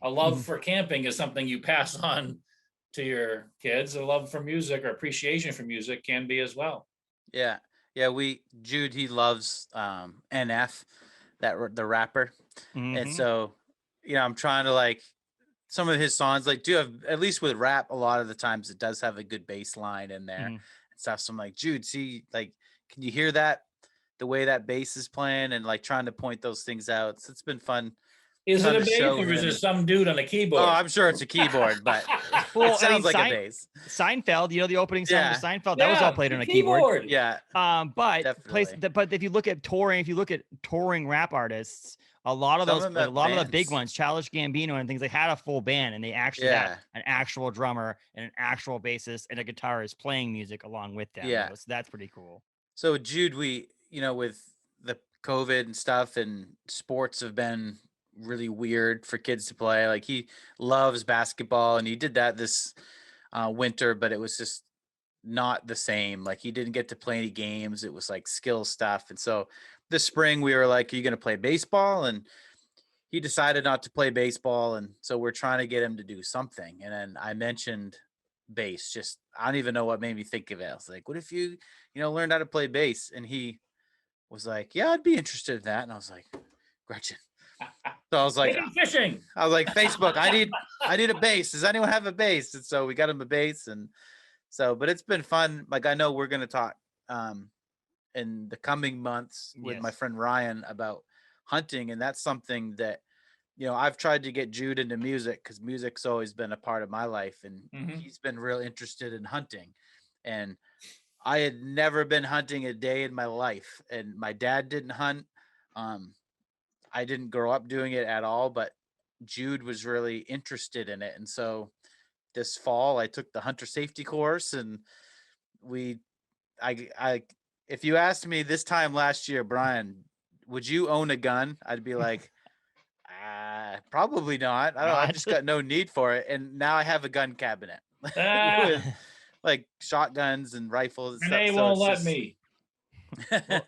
A love for camping is something you pass on to your kids. A love for music or appreciation for music can be as well. Yeah. Yeah. Jude, he loves NF, the rapper. And so, I'm trying to like some of his songs, like, do have, at least with rap, a lot of the times it does have a good bass line in there and stuff. So I'm like, Jude, see, like, can you hear that? The way that bass is playing, and like trying to point those things out. So it's been fun. Is it a bass or is it some dude on a keyboard? Oh, I'm sure it's a keyboard, but it sounds like a bass. Seinfeld, the opening song of Seinfeld, that was all played on a keyboard. Yeah. But if you look at touring rap artists, a lot of the big ones, Childish Gambino and things, they had a full band and they actually had an actual drummer and an actual bassist and a guitarist playing music along with them. Yeah. So that's pretty cool. So Jude, with the COVID and stuff, and sports have been really weird for kids to play. Like, he loves basketball and he did that this winter, but it was just not the same. Like, he didn't get to play any games. It was like skill stuff. And so this spring we were like, are you going to play baseball? And he decided not to play baseball. And so we're trying to get him to do something. And then I mentioned bass. Just, I don't even know what made me think of it. I was like, what if you learned how to play bass? And he was like, yeah, I'd be interested in that. And I was like, Gretchen. So I was like, fishing. I was like, Facebook, I need a bass. Does anyone have a bass? And so we got him a bass. And so, but it's been fun. Like, I know we're going to talk in the coming months with my friend Ryan about hunting. And that's something that, I've tried to get Jude into music because music's always been a part of my life. And he's been real interested in hunting. And I had never been hunting a day in my life. And my dad didn't hunt. I didn't grow up doing it at all, but Jude was really interested in it. And so this fall I took the hunter safety course, and if you asked me this time last year, Brian, would you own a gun? I'd be like, probably not. I don't. I just got no need for it. And now I have a gun cabinet with like shotguns and rifles and stuff. Renee won't let me. Well,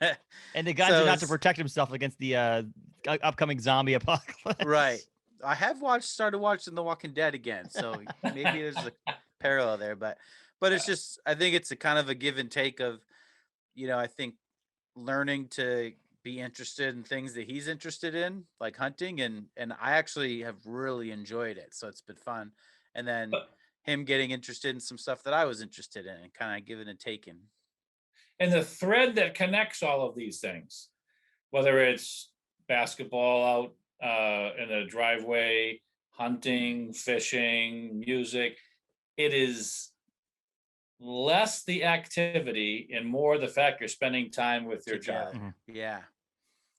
and the guns are not to protect himself against the upcoming zombie apocalypse. Right. I have started watching The Walking Dead again, so maybe there's a parallel there. But it's just, I think it's a kind of a give and take of, I think learning to be interested in things that he's interested in, like hunting, and I actually have really enjoyed it, so it's been fun. And then him getting interested in some stuff that I was interested in, and kind of giving and taking. And the thread that connects all of these things, whether it's basketball out in the driveway, hunting, fishing, music, it is less the activity and more the fact you're spending time with your child. Mm-hmm. Yeah.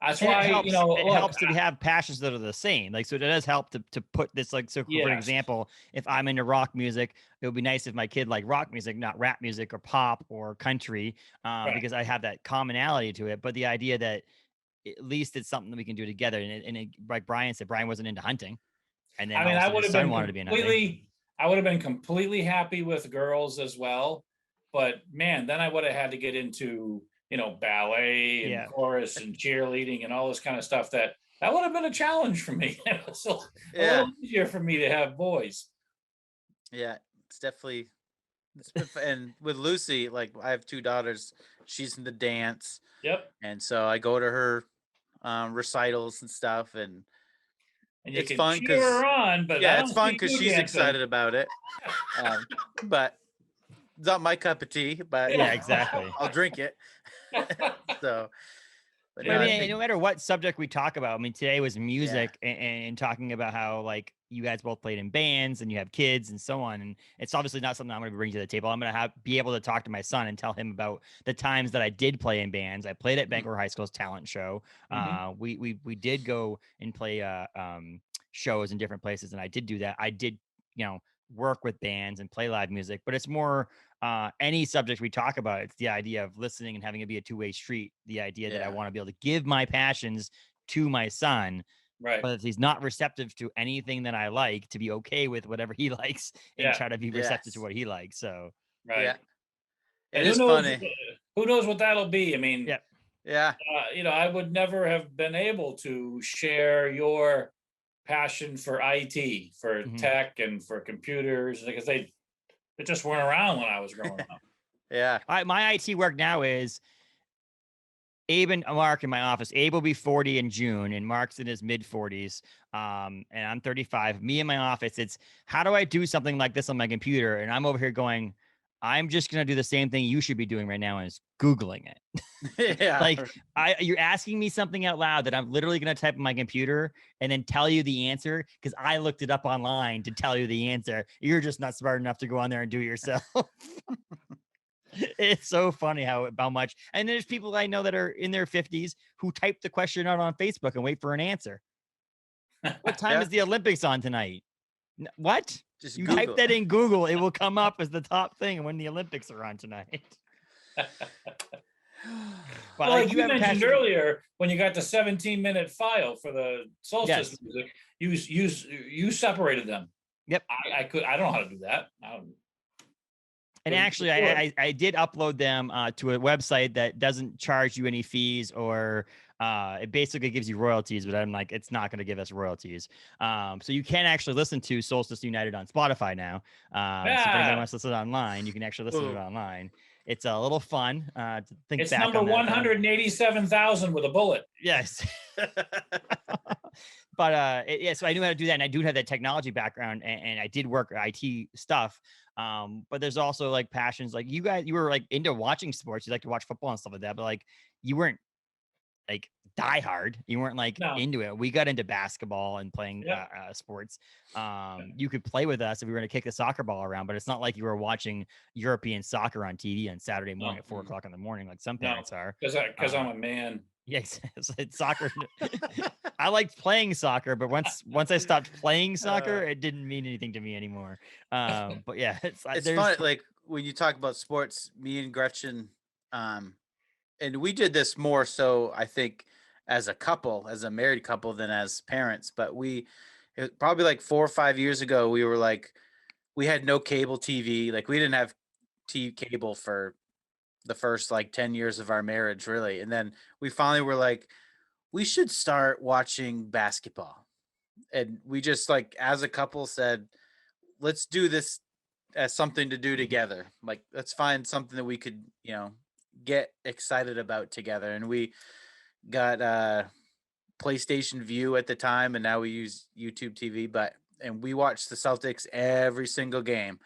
That's why, it helps to have passions that are the same. Like, so it does help to put this, like, so for an example, if I'm into rock music, it would be nice if my kid liked rock music, not rap music or pop or country, because I have that commonality to it. But the idea that at least it's something that we can do together. And like Brian said, Brian wasn't into hunting. And then I would have been wanted to be in hunting. I would have been completely happy with girls as well. But man, then I would have had to get into, ballet and chorus and cheerleading and all this kind of stuff that would have been a challenge for me. It was a little easier for me to have boys. Yeah, it's definitely, it's been fun. And with Lucy, like, I have 2 daughters, she's in the dance. Yep. And so I go to her recitals and stuff, and it's fun because it's fun because she's excited about it. But it's not my cup of tea, but yeah, exactly. I'll drink it. So, but no matter what subject we talk about, I mean, today was music and talking about how, like, you guys both played in bands and you have kids and so on. And it's obviously not something I'm going to bring to the table. I'm going to be able to talk to my son and tell him about the times that I did play in bands. I played at Bangor High School's talent show. We did go and play shows in different places, and I did do that. I did, work with bands and play live music, but it's more any subject we talk about, it's the idea of listening and having it be a two-way street. The idea that I want to be able to give my passions to my son, right? But if he's not receptive to anything that I like, to be okay with whatever he likes and try to be receptive to what he likes. So right. It is funny. Who knows what that'll be? I mean, yeah. I would never have been able to share your passion for IT, for tech, and for computers, because they just weren't around when I was growing up. Yeah. My IT work now is Abe and Mark in my office. Abe will be 40 in June, and Mark's in his mid 40s. And I'm 35. Me in my office, it's how do I do something like this on my computer? And I'm over here going, I'm just going to do the same thing you should be doing right now, and is Googling it. Like, you're asking me something out loud that I'm literally going to type on my computer and then tell you the answer because I looked it up online to tell you the answer. You're just not smart enough to go on there and do it yourself. It's so funny how much. And there's people I know that are in their 50s who type the question out on Facebook and wait for an answer. What time is the Olympics on tonight? What? Just you Google. Type that in Google, it will come up as the top thing when the Olympics are on tonight. But like you mentioned earlier, when you got the 17-minute file for the solstice music, you separated them. Yep. I don't know how to do that. And actually, I did upload them to a website that doesn't charge you any fees, or it basically gives you royalties, but I'm like, it's not going to give us royalties. So you can actually listen to Solstice United on Spotify now. So if anybody wants to listen online, you can actually listen to it online. It's a little fun to think it's back number on that. 187,000 with a bullet. Yes. But so I knew how to do that, and I do have that technology background, and I did work IT stuff. But there's also like passions, like you were like into watching sports. You like to watch football and stuff like that, but like you weren't like diehard. You weren't like into it. We got into basketball and playing sports. You could play with us if we were going to kick the soccer ball around, but it's not like you were watching European soccer on TV on Saturday morning at 4:00 in the morning, like some parents are. Because I'm a man. Yes, it's soccer. I liked playing soccer, but once I stopped playing soccer, it didn't mean anything to me anymore. But yeah, it's fun. Like when you talk about sports, me and Gretchen, and we did this more so I think as a couple, as a married couple, than as parents. But probably like 4 or 5 years ago, we were like, we had no cable TV. Like we didn't have cable for the first like 10 years of our marriage, really. And then we finally were like, we should start watching basketball. And we just like, as a couple said, let's do this as something to do together. Like, let's find something that we could, get excited about together. And we got PlayStation View at the time, and now we use YouTube TV. And we watch the Celtics every single game.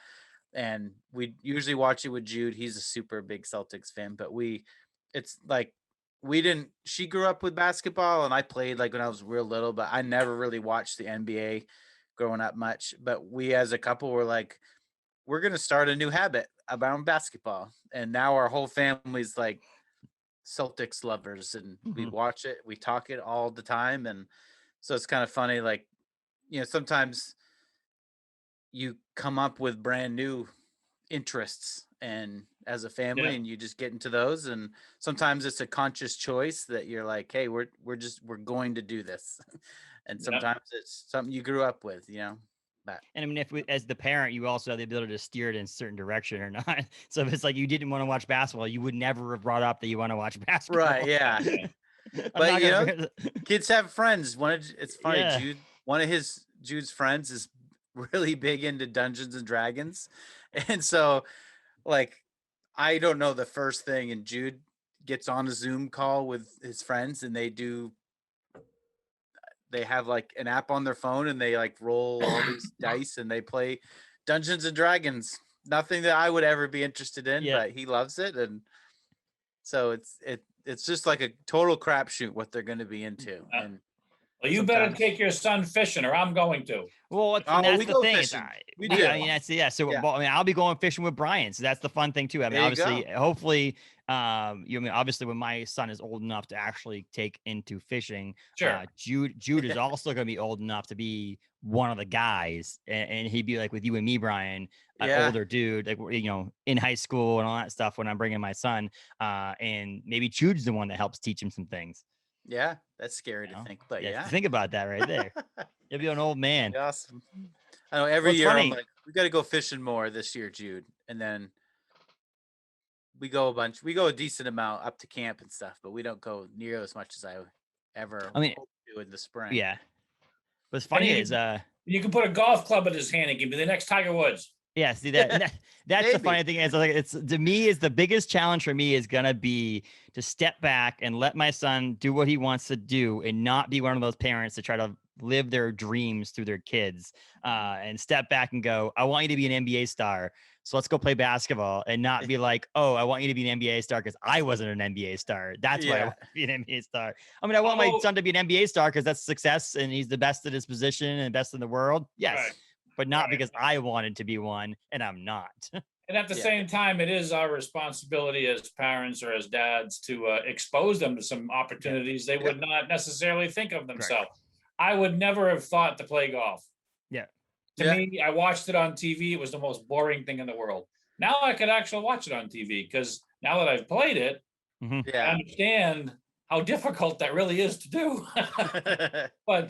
And we usually watch it with Jude. He's a super big Celtics fan, but it's like she grew up with basketball, and I played like when I was real little, but I never really watched the NBA growing up much. But we as a couple were like, we're going to start a new habit about basketball. And now our whole family's like Celtics lovers, and we watch it, we talk it all the time. And so it's kind of funny. Like, sometimes you come up with brand new interests and as a family, and you just get into those. And sometimes it's a conscious choice that you're like, hey, we're going to do this. And sometimes it's something you grew up with, But, and I mean, as the parent, you also have the ability to steer it in a certain direction or not. So if it's like you didn't want to watch basketball, you would never have brought up that you want to watch basketball. Right, yeah. But kids have friends. It's funny, yeah. One of Jude's friends is really big into Dungeons and Dragons. And so like, I don't know the first thing, and Jude gets on a Zoom call with his friends, and they have like an app on their phone, and they like roll all these dice, and they play Dungeons and Dragons. Nothing that I would ever be interested in, but he loves it. And so it's just like a total crapshoot what they're going to be into. And well, you better take your son fishing, or I'm going to. Well, that's the thing. We do. I mean, So, yeah. I mean, I'll be going fishing with Brian, so that's the fun thing too. I mean, obviously, hopefully, obviously, when my son is old enough to actually take into fishing, sure. Jude is also going to be old enough to be one of the guys, and he'd be like with you and me, Brian, an older dude, like in high school and all that stuff. When I'm bringing my son, and maybe Jude's the one that helps teach him some things. Yeah, that's scary to think, but think about that right there. You'll be an old man. Awesome. I know every year I'm like, we got to go fishing more this year, Jude. And then we go a decent amount up to camp and stuff, but we don't go near as much as I ever hope to do in the spring. Yeah. What's funny is you can put a golf club in his hand and give me the next Tiger Woods. Yeah, see that's the funny thing is like it's to me is the biggest challenge for me is gonna be to step back and let my son do what he wants to do and not be one of those parents that try to live their dreams through their kids and step back and go, I want you to be an NBA star. So let's go play basketball and not be like, oh, I want you to be an NBA star because I wasn't an NBA star. That's why I want to be an NBA star. I mean, I want my son to be an NBA star because that's success and he's the best at his position and best in the world. Yes. Right. But not because I wanted to be one and I'm not. And at the same time, it is our responsibility as parents or as dads to expose them to some opportunities they would not necessarily think of themselves. Correct. I would never have thought to play golf. Yeah. To me, I watched it on TV. It was the most boring thing in the world. Now I could actually watch it on TV because now that I've played it, I understand how difficult that really is to do. But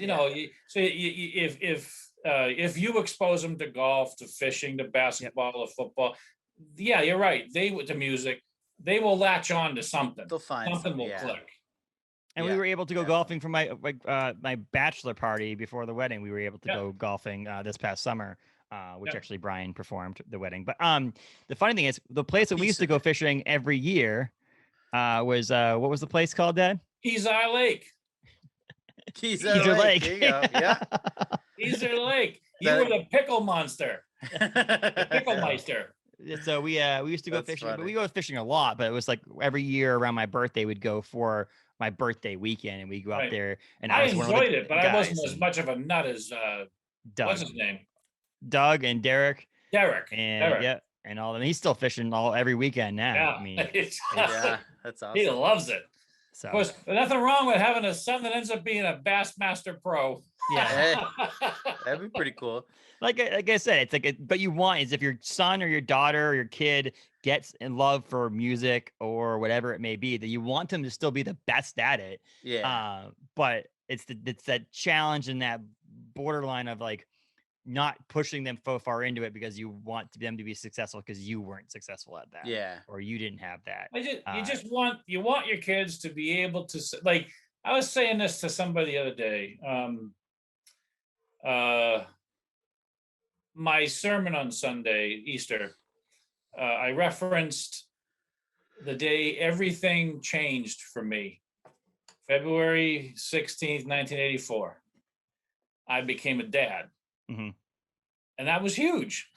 if you expose them to golf, to fishing, to basketball, to football, you're right. To music, they will latch on to something. They'll find something will click. And we were able to go golfing for my bachelor party before the wedding. We were able to go golfing this past summer, which actually Brian performed the wedding. But the funny thing is, the place that we used to go fishing every year was what was the place called, Dad? Keysar Lake. Keysar Lake. There you go. Yeah. Keysar Lake. You were the pickle monster. The pickle meister. So we used to go fishing, but we go fishing a lot. But it was like every year around my birthday, we'd go for my birthday weekend, and we go out there. And I enjoyed it, but I wasn't as much of a nut as Doug. What's his name? Doug and Derek. Derek. And all. And he's still fishing every weekend now. Yeah. I mean, that's awesome. He loves it. So of course, there's nothing wrong with having a son that ends up being a Bassmaster Pro. yeah, that'd be pretty cool. Like I said, it's like, but you want is if your son or your daughter or your kid gets in love for music or whatever it may be, that you want them to still be the best at it. Yeah. But it's that challenge and that borderline of like not pushing them so far into it because you want them to be successful because you weren't successful at that. Yeah. Or you didn't have that. You want your kids to be able to, like, I was saying this to somebody the other day. My sermon on Sunday, Easter, I referenced the day everything changed for me. February 16th, 1984. I became a dad. Mm-hmm. And that was huge.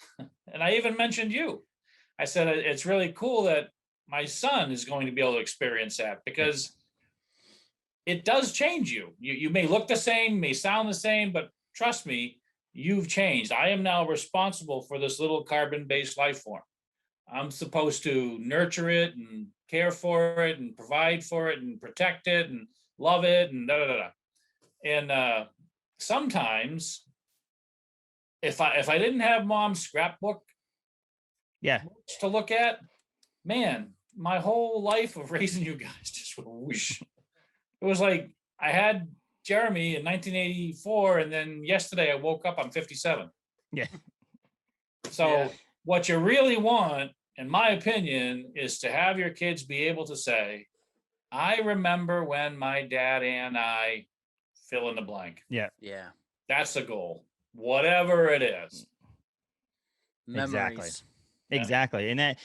And I even mentioned you. I said, it's really cool that my son is going to be able to experience that because it does change you. You may look the same, may sound the same, but trust me, you've changed. I am now responsible for this little carbon-based life form. I'm supposed to nurture it and care for it and provide for it and protect it and love it and da da da. And sometimes, if I didn't have mom's scrapbook, to look at, man, my whole life of raising you guys just whoosh. It was like I had Jeremy in 1984, and then yesterday I woke up, I'm 57. Yeah. So what you really want, in my opinion, is to have your kids be able to say, I remember when my dad and I fill in the blank. Yeah. Yeah. That's the goal, whatever it is. Memories. Exactly. And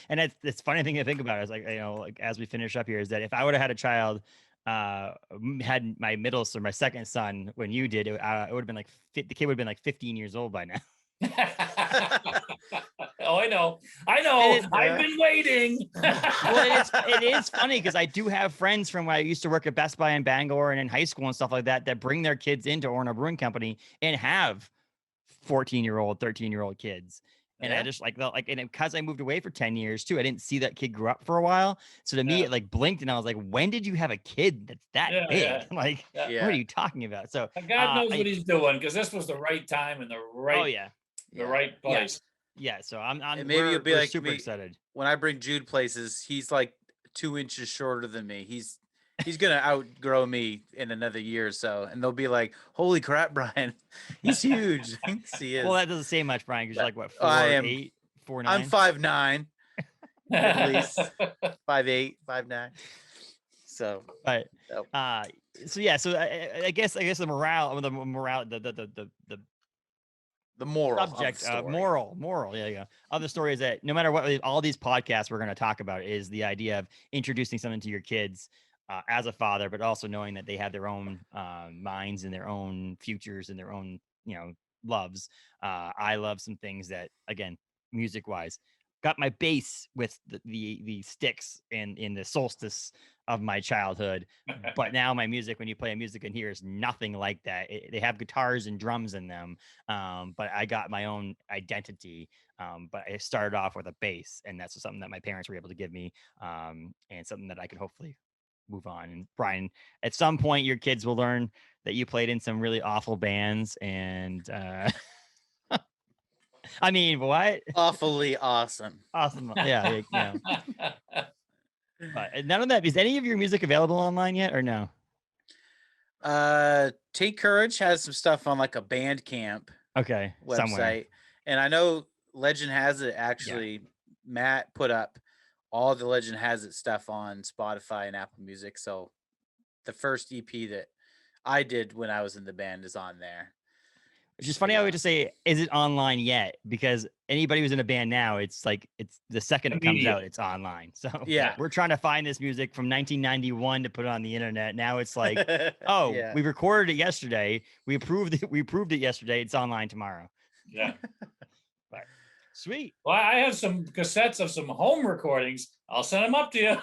it's funny thing to think about is like, like as we finish up here is that if I would have had a child, had my my second son when you did, it would have been like, the kid would have been like 15 years old by now. Oh, I know. I've been waiting. Well, it is funny because I do have friends from when I used to work at Best Buy in Bangor and in high school and stuff like that bring their kids into Orno Brewing Company and have 14-year-old, 13-year-old kids. And I just and because I moved away for 10 years too, I didn't see that kid grow up for a while. So to me, it like blinked and I was like, when did you have a kid that's that big? Yeah. Like, what are you talking about? So God knows what he's doing because this was the right time and the right, right place. Yeah. So I'm maybe you'll be like super excited. When I bring Jude places, he's like 2 inches shorter than me. He's gonna outgrow me in another year or so, and they'll be like, "Holy crap, Brian, he's huge." He is. Well, that doesn't say much, Brian. Because you're like what, 4'8", 4'9"? I'm 5'9", at least 5'8", 5'9". So, but so yeah, so I guess the moral, the moral subject, of the moral, of the story is that no matter what, all these podcasts we're going to talk about is the idea of introducing something to your kids. As a father, but also knowing that they have their own minds and their own futures and their own, loves. I love some things that, again, music wise, got my base with the sticks in the solstice of my childhood. But now my music, when you play music in here, is nothing like that. They have guitars and drums in them. But I got my own identity. But I started off with a bass, and that's something that my parents were able to give me, and something that I could hopefully move on. And Brian, at some point your kids will learn that you played in some really awful bands and I mean, what? Awfully awesome. Yeah. But none of that, is any of your music available online yet or no? Take Courage has some stuff on like a Bandcamp website somewhere. And I know Legend Has It actually Matt put up all the Legend Has It stuff on Spotify and Apple Music. So the first EP that I did when I was in the band is on there. Which is funny. I would just say, is it online yet? Because anybody who's in a band now, it's the second it comes out, it's online. So we're trying to find this music from 1991 to put it on the internet. Now it's like, we recorded it yesterday. We approved it yesterday. It's online tomorrow. Yeah. Sweet. Well, I have some cassettes of some home recordings. I'll send them up to you.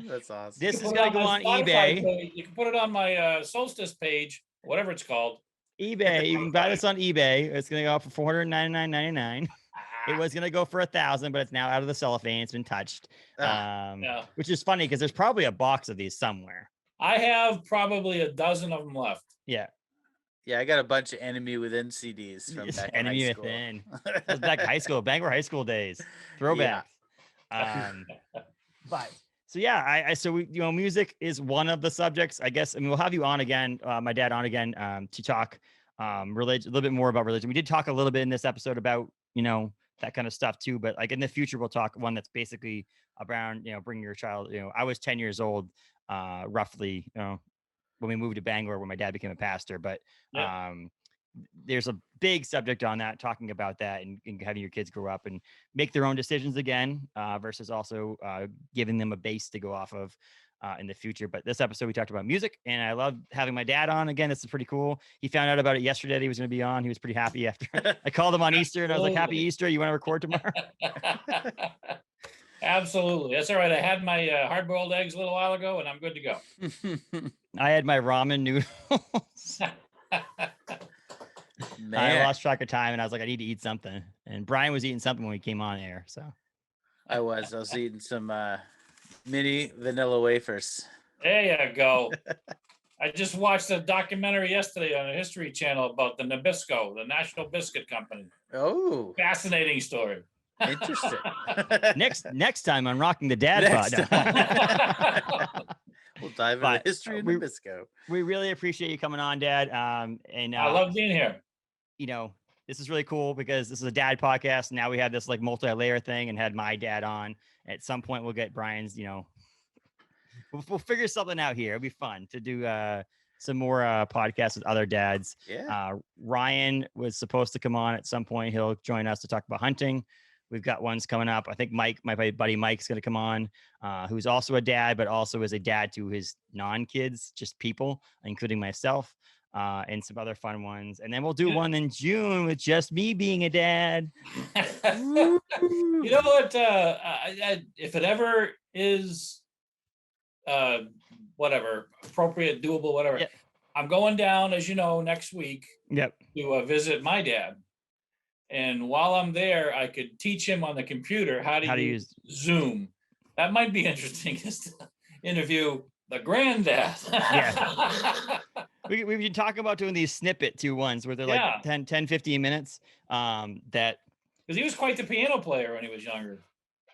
That's awesome. This is going to go on eBay. Page. You can put it on my Solstice page, whatever it's called. eBay. You can buy this on eBay. It's going to go up for $499.99. It was gonna go for 1,000, but it's now out of the cellophane. It's been touched. Yeah. Which is funny because there's probably a box of these somewhere. I have probably a dozen of them left. Yeah. Yeah, I got a bunch of Enemy Within CDs from back in high school. Within. That was back high school, Bangor high school days. Throwbacks. Yeah. But so yeah, so we, music is one of the subjects, I guess. I mean, we'll have you on again, my dad on again, to talk religion, a little bit more about religion. We did talk a little bit in this episode about, that kind of stuff too, but like in the future, we'll talk one that's basically around, bringing your child, I was 10 years old, roughly, when we moved to Bangor, when my dad became a pastor, but there's a big subject on that, talking about that and having your kids grow up and make their own decisions again, versus also giving them a base to go off of in the future. But this episode, we talked about music, and I love having my dad on again. This is pretty cool. He found out about it yesterday that he was going to be on. He was pretty happy after I called him on Easter, and I was like, "Happy Easter! You want to record tomorrow?" Absolutely. That's all right. I had my hard-boiled eggs a little while ago, and I'm good to go. I had my ramen noodles. I lost track of time, and I was like, I need to eat something. And Brian was eating something when we came on air. So I was eating some mini vanilla wafers. There you go. I just watched a documentary yesterday on a History Channel about the Nabisco, the National Biscuit Company. Oh, fascinating story. Interesting. next time on Rocking the Dad Pod. We'll dive into history of Nabisco. We really appreciate you coming on, Dad. And I love being here. This is really cool because this is a dad podcast. Now we have this like multi-layer thing, and had my dad on. At some point, we'll get Brian's. We'll figure something out here. It'll be fun to do some more podcasts with other dads. Yeah. Ryan was supposed to come on at some point. He'll join us to talk about hunting. We've got ones coming up. I think Mike, my buddy Mike's going to come on, who's also a dad, but also is a dad to his non-kids, just people, including myself, and some other fun ones. And then we'll do one in June with just me being a dad. You know what? If it ever is, whatever, appropriate, doable, whatever, I'm going down, as you know, next week to visit my dad. And while I'm there, I could teach him on the computer how to use Zoom. That might be interesting, just to interview the granddad. We've been talking about doing these snippet 2 ones where they're like 10, 15 minutes. Because he was quite the piano player when he was younger.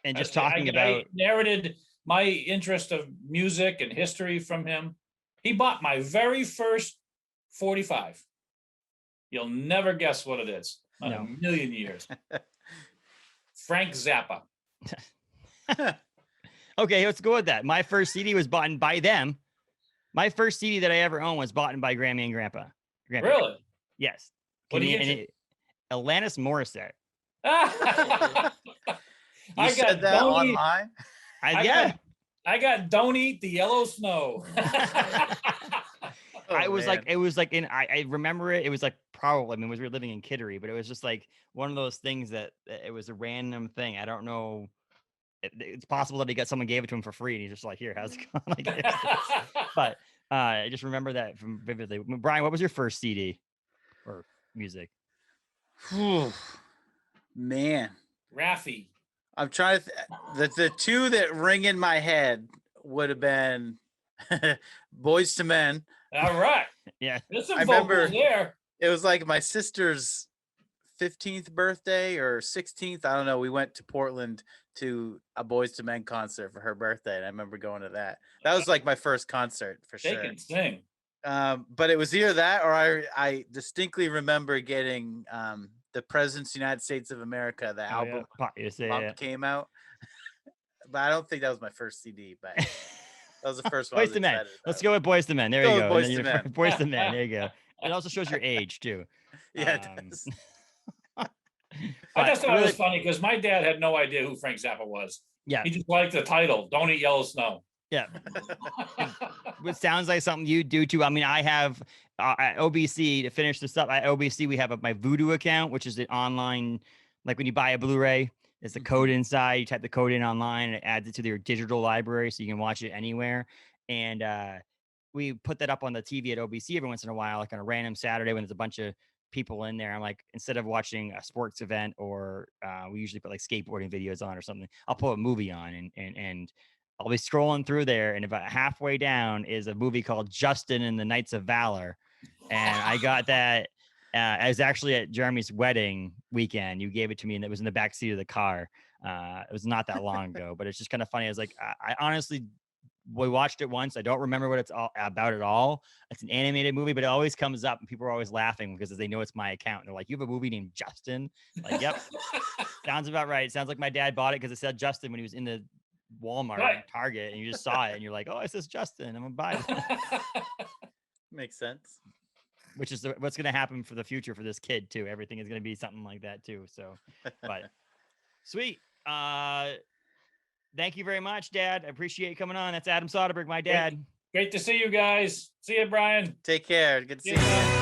And just talking about... I inherited my interest of music and history from him. He bought my very first 45. You'll never guess what it is. Not a million years. Frank Zappa. Okay, let's go with that. My first CD was bought by them. My first CD that I ever owned was bought by Grammy and Grandpa. Really? Yes. What do you get? Alanis Morissette. You said that online? I got Don't Eat the Yellow Snow. I remember it. It was like probably, we were living in Kittery, but it was just like one of those things that it was a random thing. I don't know. It's possible that someone gave it to him for free, and he's just like, here, how's it going? But I just remember that from vividly. Brian, what was your first CD or music? Man, Raffi. I'm trying to. The two that ring in my head would have been Boys to Men. All right. Yeah. There's some vocals there. It was like my sister's 15th birthday or 16th. I don't know. We went to Portland to a Boys to Men concert for her birthday, and I remember going to that. That was like my first concert for sure. They can sing. But it was either that or I distinctly remember getting the President's United States of America, the album came out. But I don't think that was my first CD, but that was the first one. Boys to Men. Let's go with Boys to Men. There you go. Boys to Men. Boys to Men. There you go. It also shows your age too. Yeah, it does. I just thought it was funny because my dad had no idea who Frank Zappa was. Yeah. He just liked the title, Don't Eat Yellow Snow. Yeah. It sounds like something you do too. I mean, I have at OBC, to finish this up, at OBC, we have my Voodoo account, which is an online, like when you buy a Blu-ray, there's the code inside. You type the code in online and it adds it to your digital library so you can watch it anywhere. And we put that up on the TV at OBC every once in a while, like on a random Saturday when there's a bunch of people in there. I'm like, instead of watching a sports event or we usually put like skateboarding videos on or something, I'll put a movie on and I'll be scrolling through there, and about halfway down is a movie called Justin and the Knights of Valor. And I got that. I was actually at Jeremy's wedding weekend. You gave it to me, and it was in the back seat of the car. It was not that long ago, but it's just kind of funny. I was like, I honestly, we watched it once. I don't remember what it's all about at all. It's an animated movie, but it always comes up, and people are always laughing because they know it's my account. And they're like, "You have a movie named Justin?" Like, yep, sounds about right. It sounds like my dad bought it because it said Justin when he was in the Walmart or Target, and you just saw it, and you're like, "Oh, it says Justin. I'm gonna buy it." Makes sense. Which is what's going to happen for the future for this kid too. Everything is going to be something like that too. So, but sweet. Thank you very much, Dad. I appreciate you coming on. That's Adam Soderberg, my dad. Great to see you guys. See you, Brian. Take care. Good to see you.